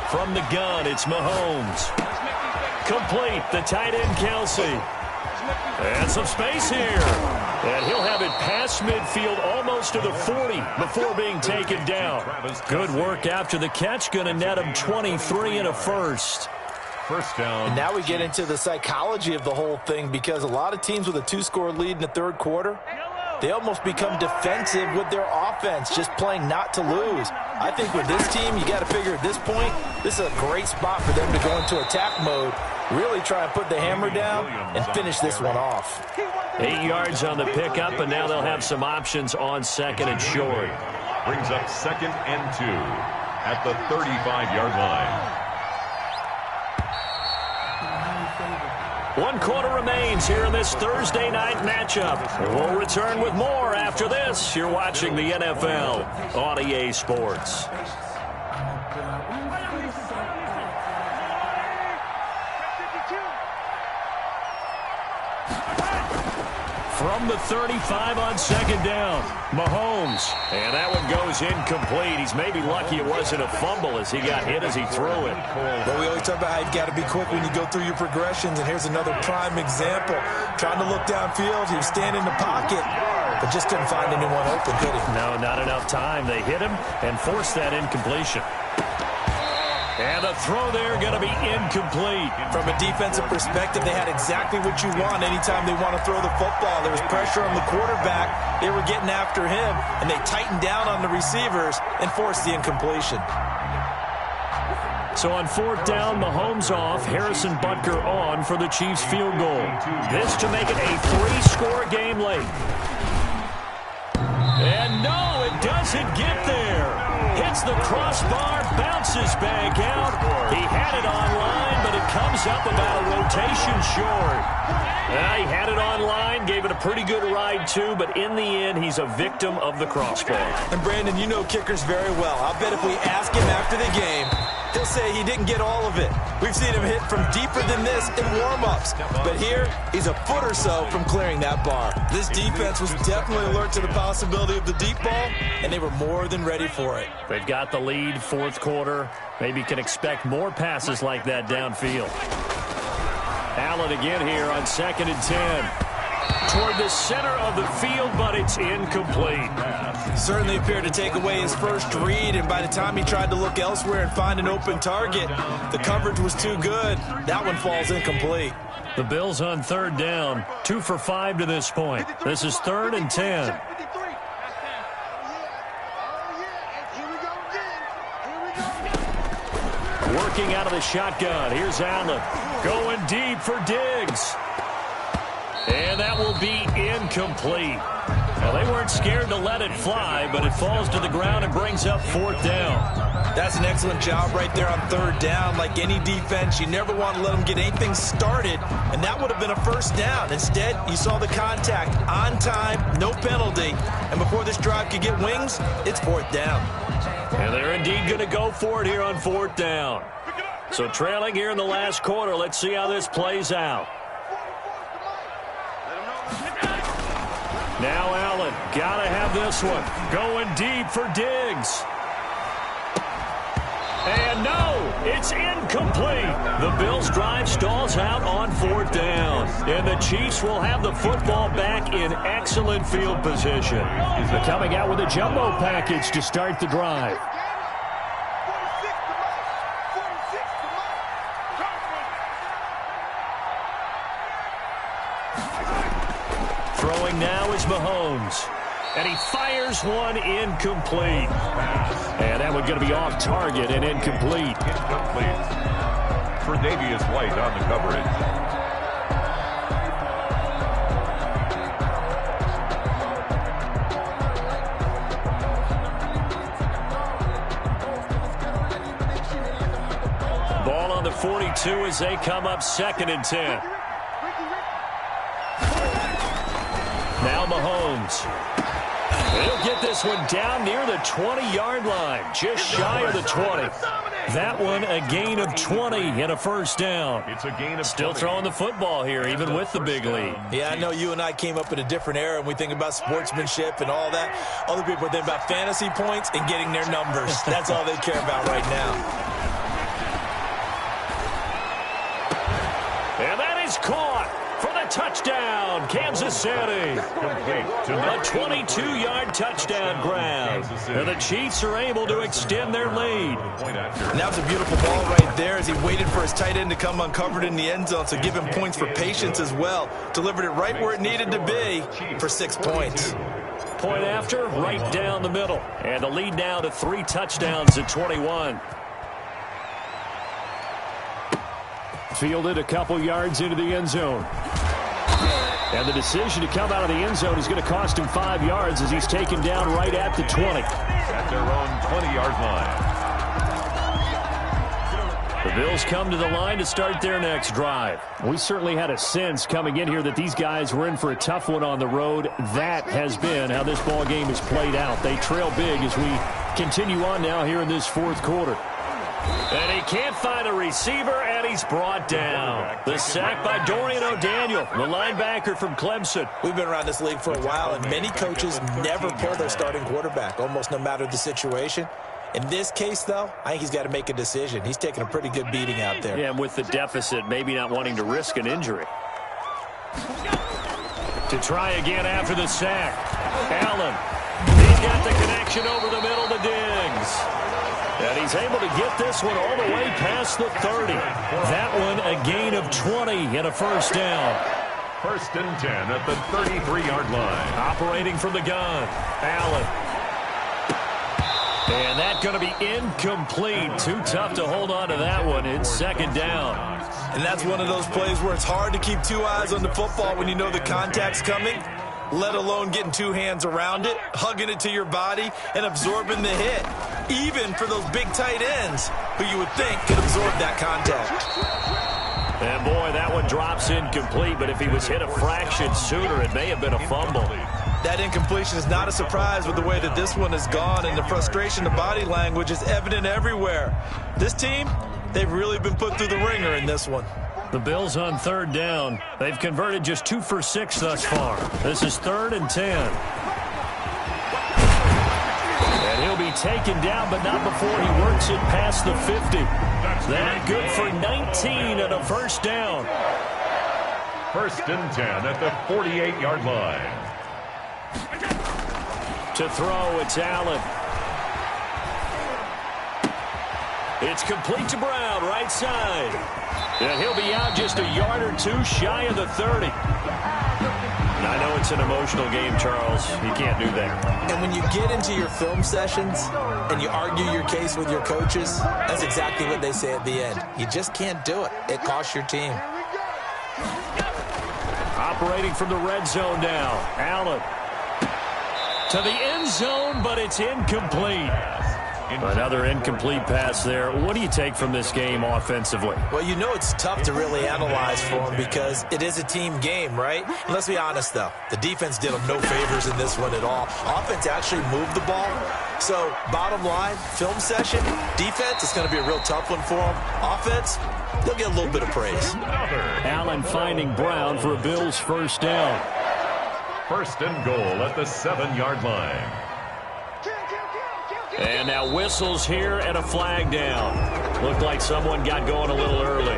From the gun, it's Mahomes. Complete, the tight end, Kelsey. And some space here. And he'll have it past midfield almost to the 40 before being taken down. Good work after the catch. Going to net him 23 and a first. First down. And now we get into the psychology of the whole thing, because a lot of teams with a 2-score lead in the third quarter, they almost become defensive with their offense, just playing not to lose. I think with this team, you got to figure at this point, this is a great spot for them to go into attack mode, really try and put the hammer down and finish this one off. 8 yards on the pickup, and now they'll have some options on second and short. Brings up 2nd and 2 at the 35-yard line. 1 quarter remains here in this Thursday night matchup. We'll return with more after this. You're watching the NFL on EA Sports. From the 35 on second down, Mahomes. And that one goes incomplete. He's maybe lucky it wasn't a fumble as he got hit as he threw it. But we always talk about how you've got to be quick when you go through your progressions, and here's another prime example. Trying to look downfield, he was standing in the pocket, but just couldn't find anyone open, could he? No, not enough time. They hit him and forced that incompletion. And the throw there going to be incomplete. From a defensive perspective, they had exactly what you want anytime they want to throw the football. There was pressure on the quarterback. They were getting after him, and they tightened down on the receivers and forced the incompletion. So on 4th down, Mahomes off, Harrison Butker on for the Chiefs field goal. This to make it a 3-score game late. And no, it doesn't get there. Hits the crossbar, bounces back out. He had it online, but it comes up about a rotation short. He had it online, gave it a pretty good ride too, but in the end, he's a victim of the crossbar. And Brandon, you know kickers very well. I'll bet if we ask him after the game, he'll say he didn't get all of it. We've seen him hit from deeper than this in warm-ups. But here, he's a foot or so from clearing that bar. This defense was definitely alert to the possibility of the deep ball, and they were more than ready for it. They've got the lead, 4th quarter. Maybe can expect more passes like that downfield. Allen again here on 2nd and 10. Toward the center of the field, but it's incomplete. Certainly appeared to take away his first read, and by the time he tried to look elsewhere and find an open target, the coverage was too good. That one falls incomplete. The Bills on 3rd down, 2 for 5 to this point. This is 3rd and 10. Working out of the shotgun. Here's Allen. Going deep for Diggs. And that will be incomplete. Now, they weren't scared to let it fly, but it falls to the ground and brings up 4th down. That's an excellent job right there on 3rd down. Like any defense, you never want to let them get anything started, and that would have been a first down. Instead, you saw the contact on time, no penalty, and before this drive could get wings, it's 4th down. And they're indeed going to go for it here on 4th down. So trailing here in the last quarter, let's see how this plays out. Now Allen, gotta have this one. Going deep for Diggs. And no, it's incomplete. The Bills' drive stalls out on 4th down. And the Chiefs will have the football back in excellent field position. They're coming out with a jumbo package to start the drive. Throwing now is Mahomes. And he fires one incomplete. And that one going to be off target and incomplete. Incomplete. Tre'Davious White on the coverage. Ball on the 42 as they come up 2nd and 10. Now Mahomes. He'll get this one down near the 20-yard line, just shy of the 20. That one a gain of 20 and a first down. It's a gain of Still 20. throwing the football here, even with the big lead. Yeah, I know you and I came up in a different era, and we think about sportsmanship and all that. Other people think about fantasy points and getting their numbers. That's all they care about right now. And that is caught for the touchdown, Kansas City. A 22-yard touchdown grab. And the Chiefs are able to extend their lead. And that was a beautiful ball right there as he waited for his tight end to come uncovered in the end zone, so give him points for patience as well. Delivered it right where it needed to be for 6 points. Point after, right down the middle. And the lead now to 3 touchdowns at 21. Fielded a couple yards into the end zone. And the decision to come out of the end zone is going to cost him 5 yards as he's taken down right at the 20. At their own 20-yard line. The Bills come to the line to start their next drive. We certainly had a sense coming in here that these guys were in for a tough one on the road. That has been how this ball game has played out. They trail big as we continue on now here in this fourth quarter. And he can't find a receiver, and he's brought down. The sack by Dorian O'Daniel, the linebacker from Clemson. We've been around this league for a while, and many coaches never pull their starting quarterback, almost no matter the situation. In this case, though, I think he's got to make a decision. He's taking a pretty good beating out there. Yeah, and with the deficit, maybe not wanting to risk an injury. To try again after the sack. Allen. He's got the connection over the middle to Diggs. And he's able to get this one all the way past the 30. That one a gain of 20 and a first down. First and 10 at the 33-yard line. Operating from the gun. Allen. And that's going to be incomplete. Too tough to hold on to that one. It's second down. And that's one of those plays where it's hard to keep 2 eyes on the football when you know the contact's coming, let alone getting 2 hands around it, hugging it to your body, and absorbing the hit. Even for those big tight ends who you would think could absorb that contact. And boy, that one drops incomplete, but if he was hit a fraction sooner, it may have been a fumble. That incompletion is not a surprise with the way that this one has gone, and the frustration, the body language is evident everywhere. This team, they've really been put through the ringer in this one. The Bills on third down. They've converted just 2 for 6 thus far. This is 3rd and 10. And he'll be taken down, but not before he works it past the 50. That good for 19 and a first down. First and 10 at the 48-yard line. To throw, it's Allen. It's complete to Brown, right side. And he'll be out just a yard or 2 shy of the 30. I know it's an emotional game, Charles. You can't do that. And when you get into your film sessions and you argue your case with your coaches, that's exactly what they say at the end. You just can't do it. It costs your team. Operating from the red zone now. Allen. To the end zone, but it's incomplete. Another incomplete pass there. What do you take from this game offensively? Well, you know it's tough to really analyze for them because it is a team game, right? And let's be honest, though. The defense did them no favors in this one at all. Offense actually moved the ball. So, bottom line, film session, defense, it's going to be a real tough one for them. Offense, they'll get a little bit of praise. Allen finding Brown for a Bills first down. First and goal at the 7-yard line. And now whistles here and a flag down. Looked like someone got going a little early.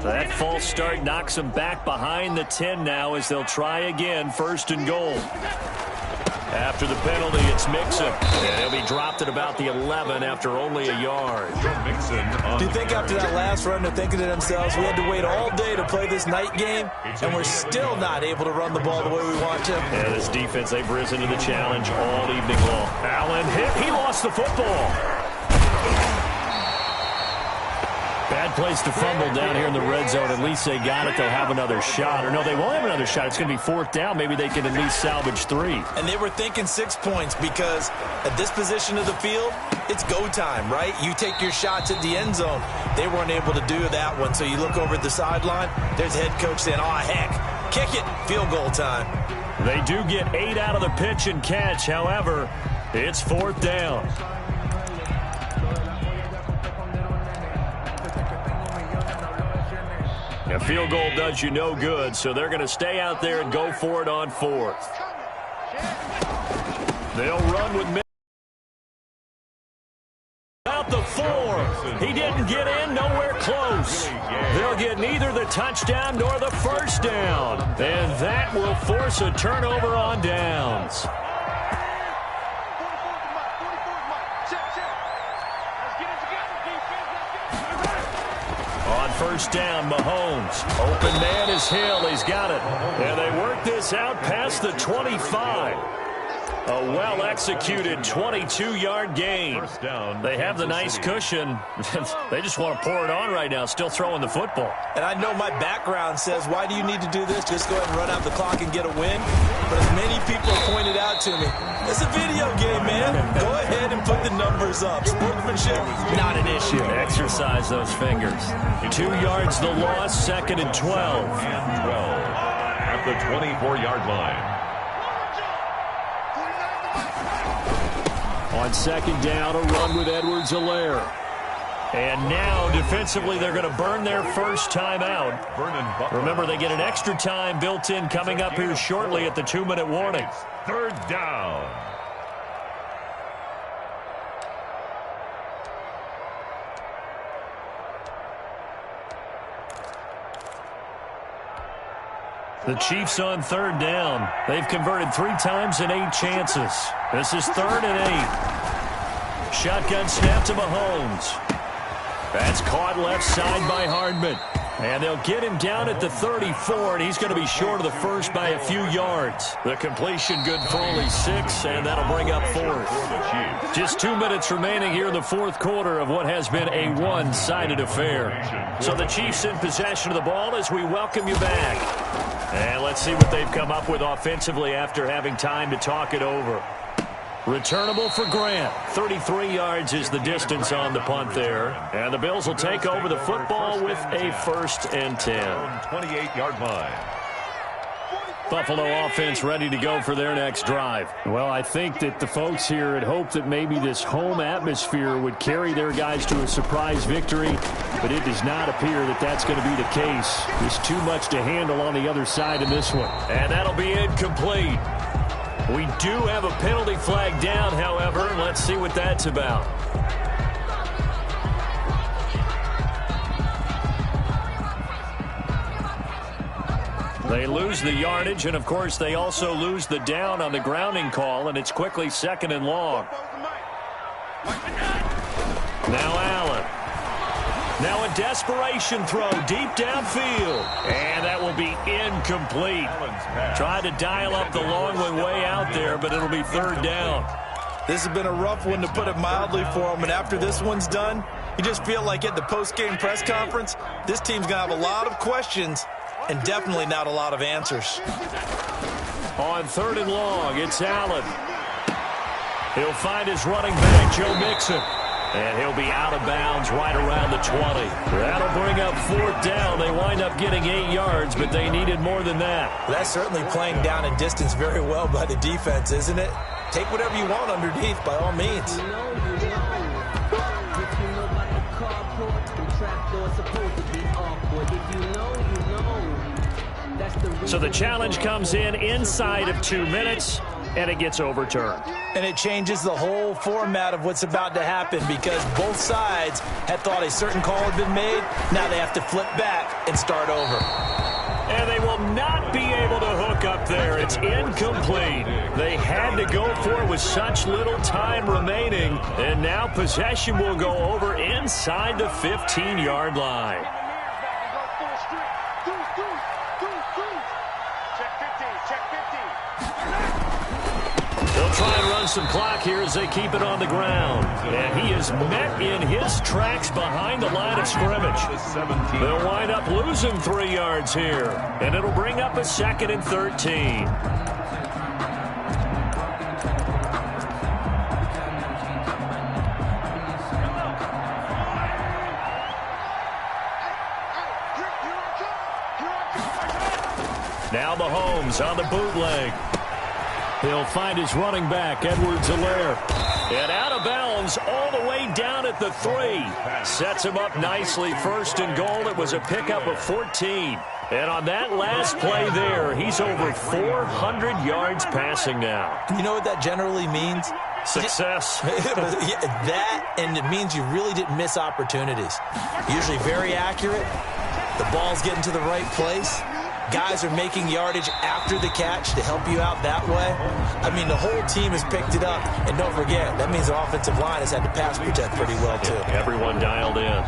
That false start knocks them back behind the 10 now as they'll try again, first and goal. After the penalty, it's Mixon. And he'll be dropped at about the 11 after only a yard. Do you think after that last run they're thinking to themselves, we had to wait all day to play this night game, and we're still not able to run the ball the way we want to? And this defense, they've risen to the challenge all evening long. Allen hit. He lost the football. Bad place to fumble down here in the red zone. At least they got it. They'll have another shot. Or no, they won't have another shot. It's going to be 4th down. Maybe they can at least salvage 3. And they were thinking 6 points because at this position of the field, it's go time, right? You take your shots at the end zone. They weren't able to do that one, so you look over at the sideline. There's the head coach saying, oh, heck, kick it, field goal time. They do get 8 out of the pitch and catch. However, it's 4th down. A field goal does you no good, so they're going to stay out there and go for it on 4th. They'll run with out the 4. He didn't get in, nowhere close. They'll get neither the touchdown nor the first down, and that will force a turnover on downs. On first down, Mahomes. Open man is Hill. He's got it. And they work this out past the 25. A well-executed 22-yard gain. They have the nice cushion. They just want to pour it on right now, still throwing the football. And I know my background says, why do you need to do this? Just go ahead and run out the clock and get a win. But as many people pointed out to me, it's a video game, man. Go ahead and put the numbers up. Sportsmanship, not an issue. Exercise those fingers. 2 yards the loss, 2nd and 12. And 12 at the 24-yard line. On 2nd down, a run with Edwards-Helaire. And now, defensively, they're going to burn their first time out. Remember, they get an extra time built in coming up here shortly at the 2-minute warning. 3rd down. The Chiefs on 3rd down. They've converted 3 times in 8 chances. This is 3rd and 8. Shotgun snap to Mahomes. That's caught left side by Hardman. And they'll get him down at the 34, and he's going to be short of the first by a few yards. The completion good for only 6, and that'll bring up 4th. Just 2 minutes remaining here in the 4th quarter of what has been a one-sided affair. So the Chiefs in possession of the ball as we welcome you back. And let's see what they've come up with offensively after having time to talk it over. Returnable for Grant. 33 yards is the distance on the punt there. And the Bills will take over the football with a 1st and 10. 28-yard line. Buffalo offense ready to go for their next drive. Well, I think that the folks here had hoped that maybe this home atmosphere would carry their guys to a surprise victory, but it does not appear that that's going to be the case. There's too much to handle on the other side in this one. And that'll be incomplete. We do have a penalty flag down, however. Let's see what that's about. They lose the yardage, and, of course, they also lose the down on the grounding call, and it's quickly 2nd and long. Now Allen. Now a desperation throw deep downfield. And that will be incomplete. Tried to dial up the long one way out there, but it'll be 3rd down. This has been a rough one, to put it mildly, for them. And after this one's done, you just feel like at the post-game press conference, this team's going to have a lot of questions and definitely not a lot of answers. On 3rd and long, it's Allen. He'll find his running back, Joe Mixon. And he'll be out of bounds right around the 20. That'll bring up 4th down. They wind up getting 8 yards, but they needed more than that. That's certainly playing down in distance very well by the defense, isn't it? Take whatever you want underneath, by all means. So the challenge comes in inside of 2 minutes, and it gets overturned. And it changes the whole format of what's about to happen, because both sides had thought a certain call had been made. Now they have to flip back and start over. And they will not be able to hook up there. It's incomplete. They had to go for it with such little time remaining. And now possession will go over inside the 15-yard line. They'll try and run some clock here as they keep it on the ground. And he is met in his tracks behind the line of scrimmage. They'll wind up losing 3 yards here. And it'll bring up a 2nd and 13. Now Mahomes on the bootleg. He'll find his running back, Edwards-Helaire. And out of bounds all the way down at the 3. Sets him up nicely. First and goal. It was a pickup of 14. And on that last play there, he's over 400 yards passing now. You know what that generally means? Success. That, and it means you really didn't miss opportunities. Usually very accurate. The ball's getting to the right place. Guys are making yardage after the catch to help you out that way. I mean, the whole team has picked it up. And don't forget, that means the offensive line has had to pass protect pretty well, too. Everyone dialed in.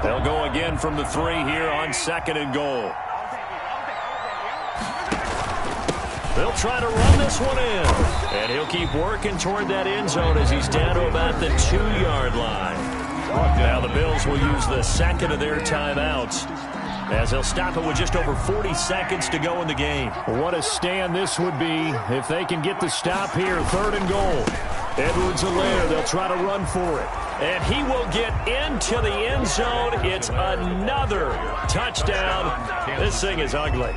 They'll go again from the 3 here on second and goal. They'll try to run this one in. And he'll keep working toward that end zone as he's down to about the 2-yard line. Now the Bills will use the second of their timeouts as they'll stop it with just over 40 seconds to go in the game. What a stand this would be if they can get the stop here. Third and goal. Edwards-Helaire, they'll try to run for it. And he will get into the end zone. It's another touchdown. This thing is ugly.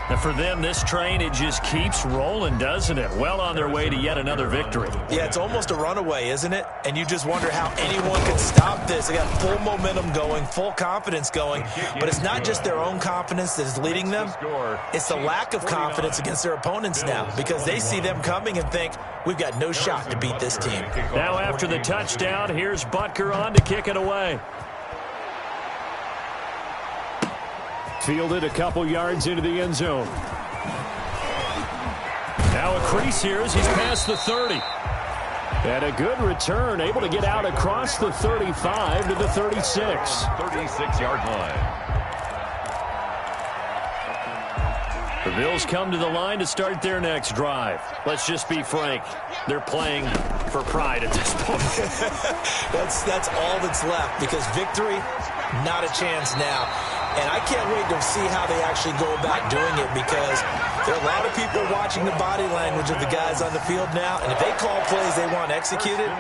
And for them, this train, it just keeps rolling, doesn't it? Well on their way to yet another victory. Yeah, it's almost a runaway, isn't it? And you just wonder how anyone could stop this. They got full momentum going, full confidence going. But it's not just their own confidence that is leading them. It's the lack of confidence against their opponents now because they see them coming and think, we've got no shot to beat this team. Now after the touchdown, here's Butker on to kick it away. Fielded a couple yards into the end zone. Now a crease here as he's past the 30. And a good return, able to get out across the 35 to the 36. 36-yard line. The Bills come to the line to start their next drive. Let's just be frank. They're playing for pride at this point. That's all that's left because victory, not a chance now. And I can't wait to see how they actually go about doing it because there are a lot of people watching the body language of the guys on the field now. And if they call plays they want executed,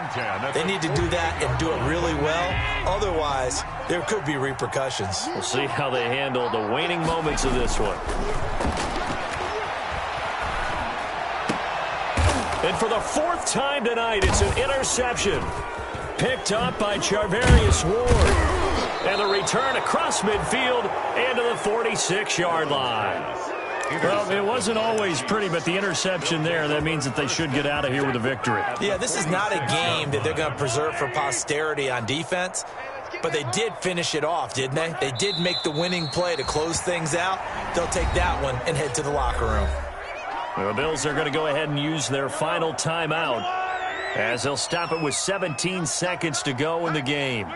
they need to do that and do it really well. Otherwise, there could be repercussions. We'll see how they handle the waning moments of this one. And for the 4th time tonight, it's an interception. Picked up by Charvarius Ward. And the return across midfield and to the 46-yard line. Well, it wasn't always pretty, but the interception there, that means that they should get out of here with a victory. Yeah, this is not a game that they're going to preserve for posterity on defense, but they did finish it off, didn't they? They did make the winning play to close things out. They'll take that one and head to the locker room. The Bills are going to go ahead and use their final timeout as they'll stop it with 17 seconds to go in the game.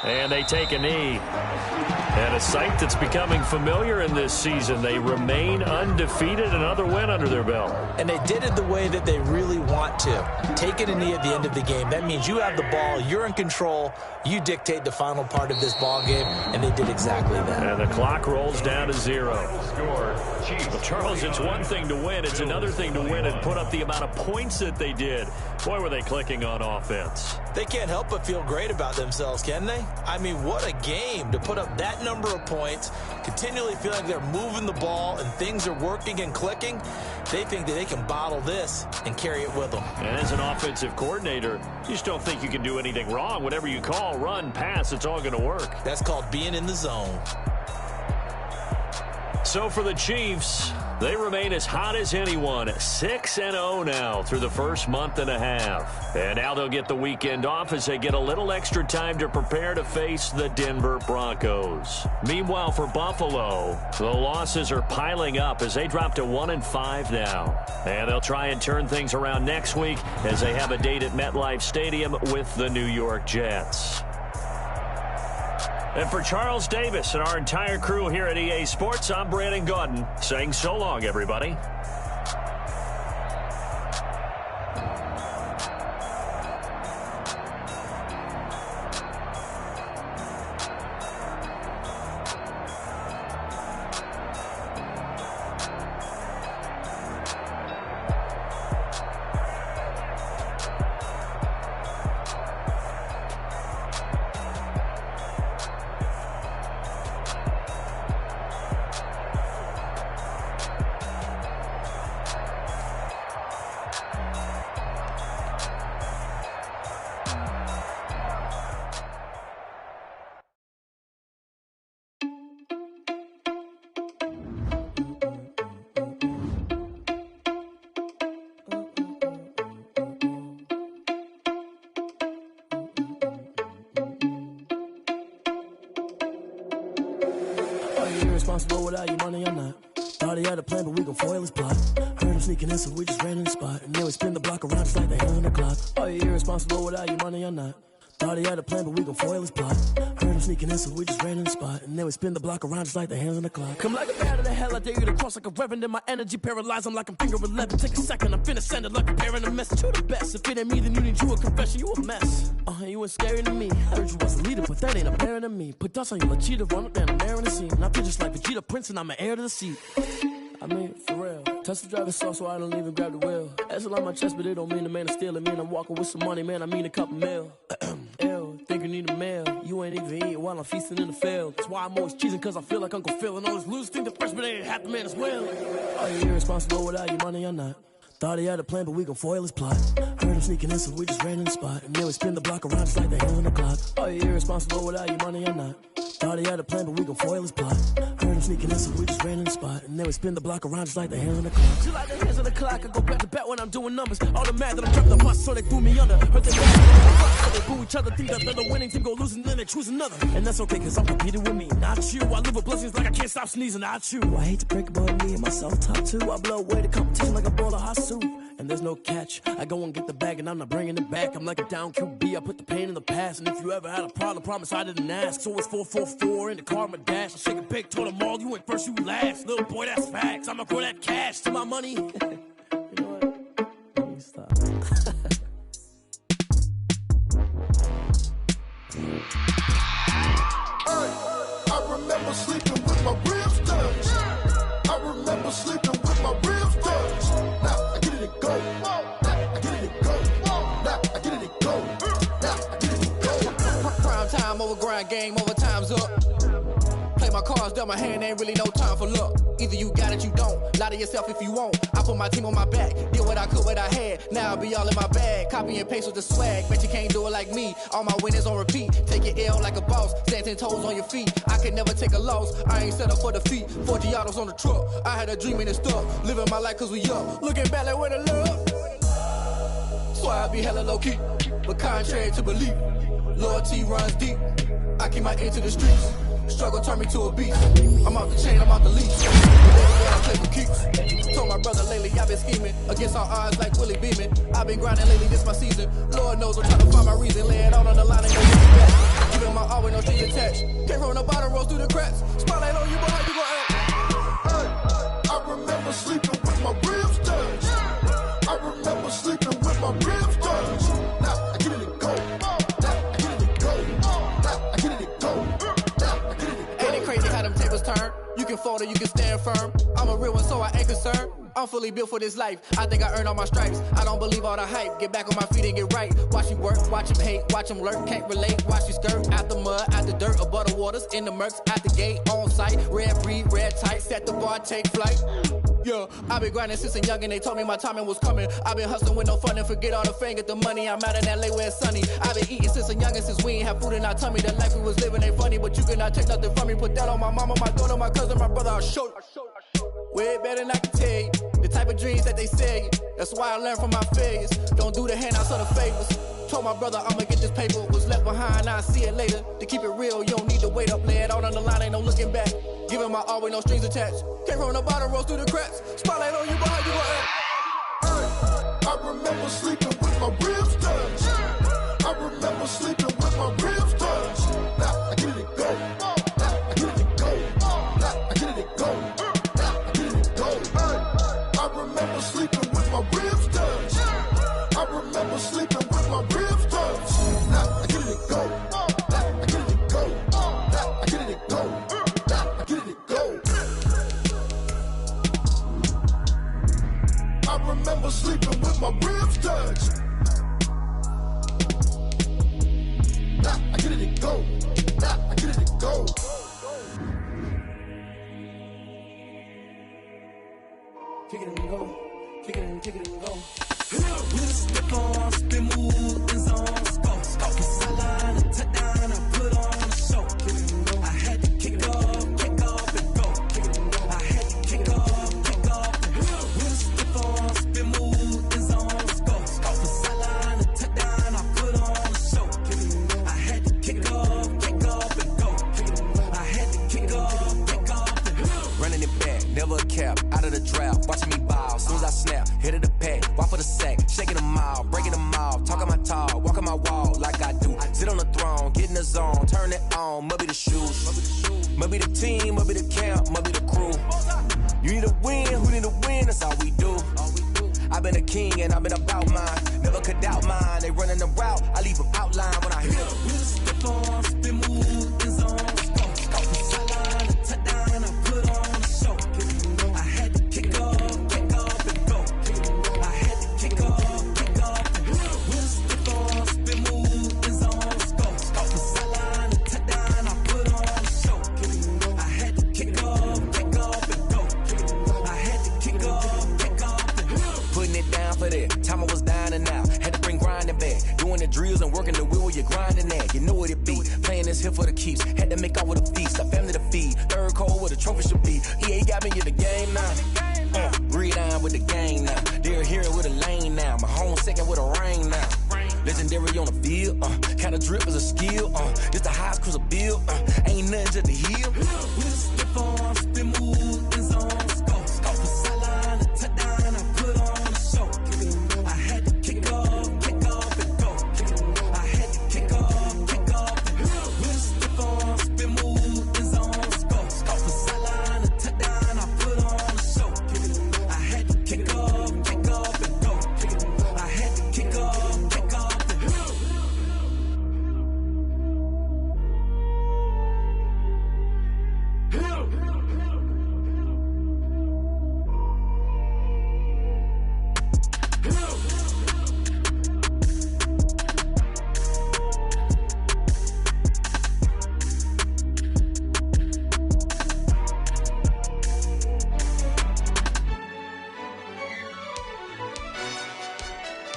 And they take a knee. And a sight that's becoming familiar in this season. They remain undefeated, another win under their belt. And they did it the way that they really want to. Taking a knee at the end of the game. That means you have the ball, you're in control, you dictate the final part of this ball game, and they did exactly that. And the clock rolls down to 0. Well, Charles, it's one thing to win. It's another thing to win and put up the amount of points that they did. Boy, were they clicking on offense. They can't help but feel great about themselves, can they? I mean, what a game to put up that number of points, continually feel like they're moving the ball and things are working and clicking. They think that they can bottle this and carry it with them. And as an offensive coordinator, you just don't think you can do anything wrong. Whatever you call, run, pass, it's all going to work. That's called being in the zone. So for the Chiefs, they remain as hot as anyone, 6-0 now through the first month and a half. And now they'll get the weekend off as they get a little extra time to prepare to face the Denver Broncos. Meanwhile, for Buffalo, the losses are piling up as they drop to 1-5 now. And they'll try and turn things around next week as they have a date at MetLife Stadium with the New York Jets. And for Charles Davis and our entire crew here at EA Sports, I'm Brandon Gaudin saying so long, everybody. irresponsible without your money or not. Thought he had a plan, but we gon' foil his plot. Heard him sneaking in, so we just ran in the spot. And then we spin the block around just like the hands on the clock. Are you irresponsible without your money or not? Thought he had a plan, but we gon' foil his plot. Heard him sneaking in, so we just ran in the spot. And then we spin the block around just like the hands on the clock. Come like a bat of the hell, I dare you to cross like a reverend. In my energy paralyzed, I'm like I'm finger 11. Take a second, I'm finna send it like a parent a message. You the best, if it ain't me, then you need you a confession. You a mess, you ain't scary to me. I heard you was a leader, but that ain't apparent to me. Put dust on you, cheetah, run up down the air in the scene. And I feel just like Vegeta Prince, and I'm an heir to the seat. I mean, for real. Touch the driver's sauce so I don't even grab the wheel. That's on my chest, but it don't mean the man is stealing. Mean I'm walking with some money, man, I mean a couple mil. Ew, think you need a meal. You ain't even eating while I'm feasting in the field. That's why I'm always cheesing, cause I feel like Uncle Phil. And all those losers think the freshman ain't half the man as well. Are you irresponsible without your money or not? Thought he had a plan, but we gon' foil his plot. Heard him sneaking in, so we just ran in the spot. And then we spin the block around just like the hands on the clock. Are you irresponsible without your money or not? Thought he had a plan, but we gon' foil his plot. Heard him sneaking in, so we just ran in the spot. And then we spin the block around just like the hands on the clock. Just like the hands on the clock, I go back to back when I'm doing numbers. All the mad that I'm dropping the bus, so they threw me under. Heard they so they boo each other, think that they're the winning team, go losing, then they choose another. And that's okay, cause I'm competing with me, not you. I live with blessings like I can't stop sneezing, not you. I hate to break it, but me and myself top two. I blow away the competition like a bowl of hot soup. And there's no catch. I go and get the bag and I'm not bringing it back. I'm like a down QB, I put the pain in the past. And if you ever had a problem, promise I didn't ask. So it's 444 in the car, my dash. I shake a big, told them all, you ain't first, you last. Little boy, that's facts. I'ma grow that cash to my money. You know what? Let me stop. I remember sleeping with my ribs touched. I remember sleeping with my ribs touched. Now I get it and go. Now I get it and go. Now I get it and go. Now I get it and go. Prime time over grind game, overtime's up. Play my cards, dealt my hand, ain't really no time for luck. Either you got it, you don't. Lie to yourself if you won't. I put my team on my back, did what I could, what I had. Now I'll be all in my bag, copy and paste with the swag. Bet you can't do it like me. All my winners on repeat. Take your L like a boss, stand 10 toes on your feet. I can never take a loss. I ain't set up for defeat. 4 Giottos on the truck. I had a dream and it's stuck. Living my life cause we up. Looking back like where the love. So I be hella low key, but contrary to belief, loyalty runs deep. I keep my ear to the streets. Struggle turned me to a beast. I'm out the chain, I'm out the leash. I play for keeps. Told my brother lately I've been scheming against all odds like Willie Beeman. I've been grinding lately, this my season. Lord knows I'm trying to find my reason. Lay it out on the line and go get it back. Giving my all with no strings attached. Came from the bottom, rose through the cracks. Spotlight on you, boy, how you gon' act? I remember sleeping with my ribs touched. I remember sleeping with my ribs touched. Now I get it and go. Now I get it and go. Now I get it and go. Ain't it crazy how them tables turn? You can fold or you can stand firm. I'm a real one, so I ain't concerned. I'm fully built for this life. I think I earned all my stripes. I don't believe all the hype. Get back on my feet and get right. Watch you work, watch him hate, watch him lurk. Can't relate, watch you skirt. Out the mud, out the dirt, above the waters, in the murks, out the gate, on site. Red breed, red tight, set the bar, take flight. Yeah, I've been grinding since a youngin', they told me my timing was coming. I've been hustling with no fun and forget all the fame, get the money. I'm out in LA where it's sunny. I've been eating since a youngin', since we ain't have food in our tummy. The life we was living ain't funny, but you cannot take nothing from me. Put that on my mama, my daughter, my cousin, my brother, I'll show you. Way better than I can tell you. The type of dreams that they sell you. That's why I learned from my failures. Don't do the handouts or the favors. Told my brother I'ma get this paper. Was left behind, I'll see it later. To keep it real, you don't need to wait up. Lay it out on the line, ain't no looking back. Giving my all with no strings attached. Came from the bottom, rose through the cracks. Spotlight on you, boy, how you gon' act? I remember sleeping with my ribs touched. I remember sleeping with my ribs touched. Now I get it and go. Now I get it and go. Now I get it and go. Now I get it and go. I remember sleeping with my ribs touched. I remember sleeping with my ribs touched. Now I get it and go. Now I get it and go. Now I get it and go. Now I get it and go. I remember sleeping with my ribs touched. Now I get it and go. Now I get it and go. Kick it and go. Kick it and go. With a stick on, spin move, and zone, scope. Sideline, a touchdown, I put on a show. I had to kick off and go. I had to kick off and go. With a stick on, spin move, and zone, scope. Sideline, a touchdown, I put on a show. I had to kick off and go. I had to kick off and go. the drought, watching me ball. Soon as I snap, hit of the pack, walk for the sack, shaking them all, breaking them all, talking my talk, walking my wall like I do. Sit on the throne, get in the zone, turn it on, must be the shoes, must be the team, must be the camp, must be the crew. You need a win, who need a win? That's all we do. I've been a king and I've been about mine. Never could doubt mine. They running the route, I leave them outline when I hit them. We just step on, spin, move, in zone, go from sideline to touchdown. I put on a show. I had to kick off and go. I had to kick off and go. We just step on, spin, move, in zone, go from sideline to touchdown. I put on a show. I had to kick off and go. I had to kick off and go. Putting it down for that. Time I was down and out. Had to bring grinding back. Doing the drills and working the wheel where you're grinding at. You know what it be. Playing this here for the keeps. Had to make off with a feast. A family to feed. Third cold where the trophy should be. EA got me in the game now. Breathe down with the game now. They're here with a lane now. My home second with a rain now. Legendary on the field. Kinda drip is a skill. Just the highest cruise a bill. Ain't nothing just the heel. We just skip on, spin, move, in zone, go from sideline to touchdown. I put on a show. I had to kick off and go. I had to kick off and go. We just skip on, spin, move, in zone, go from sideline to touchdown. I put on a show. I had to kick off and go. I had to kick off and go.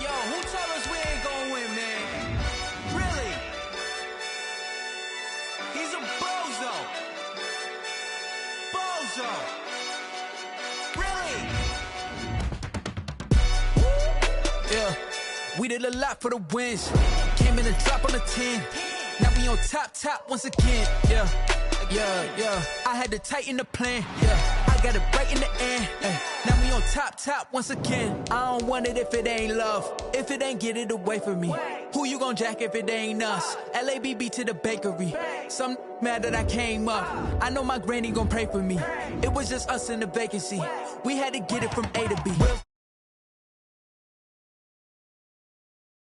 Yo, who told us we ain't gonna win, man? Really? He's a bozo. Bozo. Really? Yeah, we did a lot for the wins. Came in and drop on the 10. Now we on top once again. Yeah. I had to tighten the plan. Yeah, I got it right in the end. Now we on top once again. I don't want it if it ain't love. If it ain't, get it away from me. Who you gon' jack if it ain't us? LABB to the bakery. Some mad that I came up. I know my granny gon' pray for me. It was just us in the vacancy. We had to get it from A to B.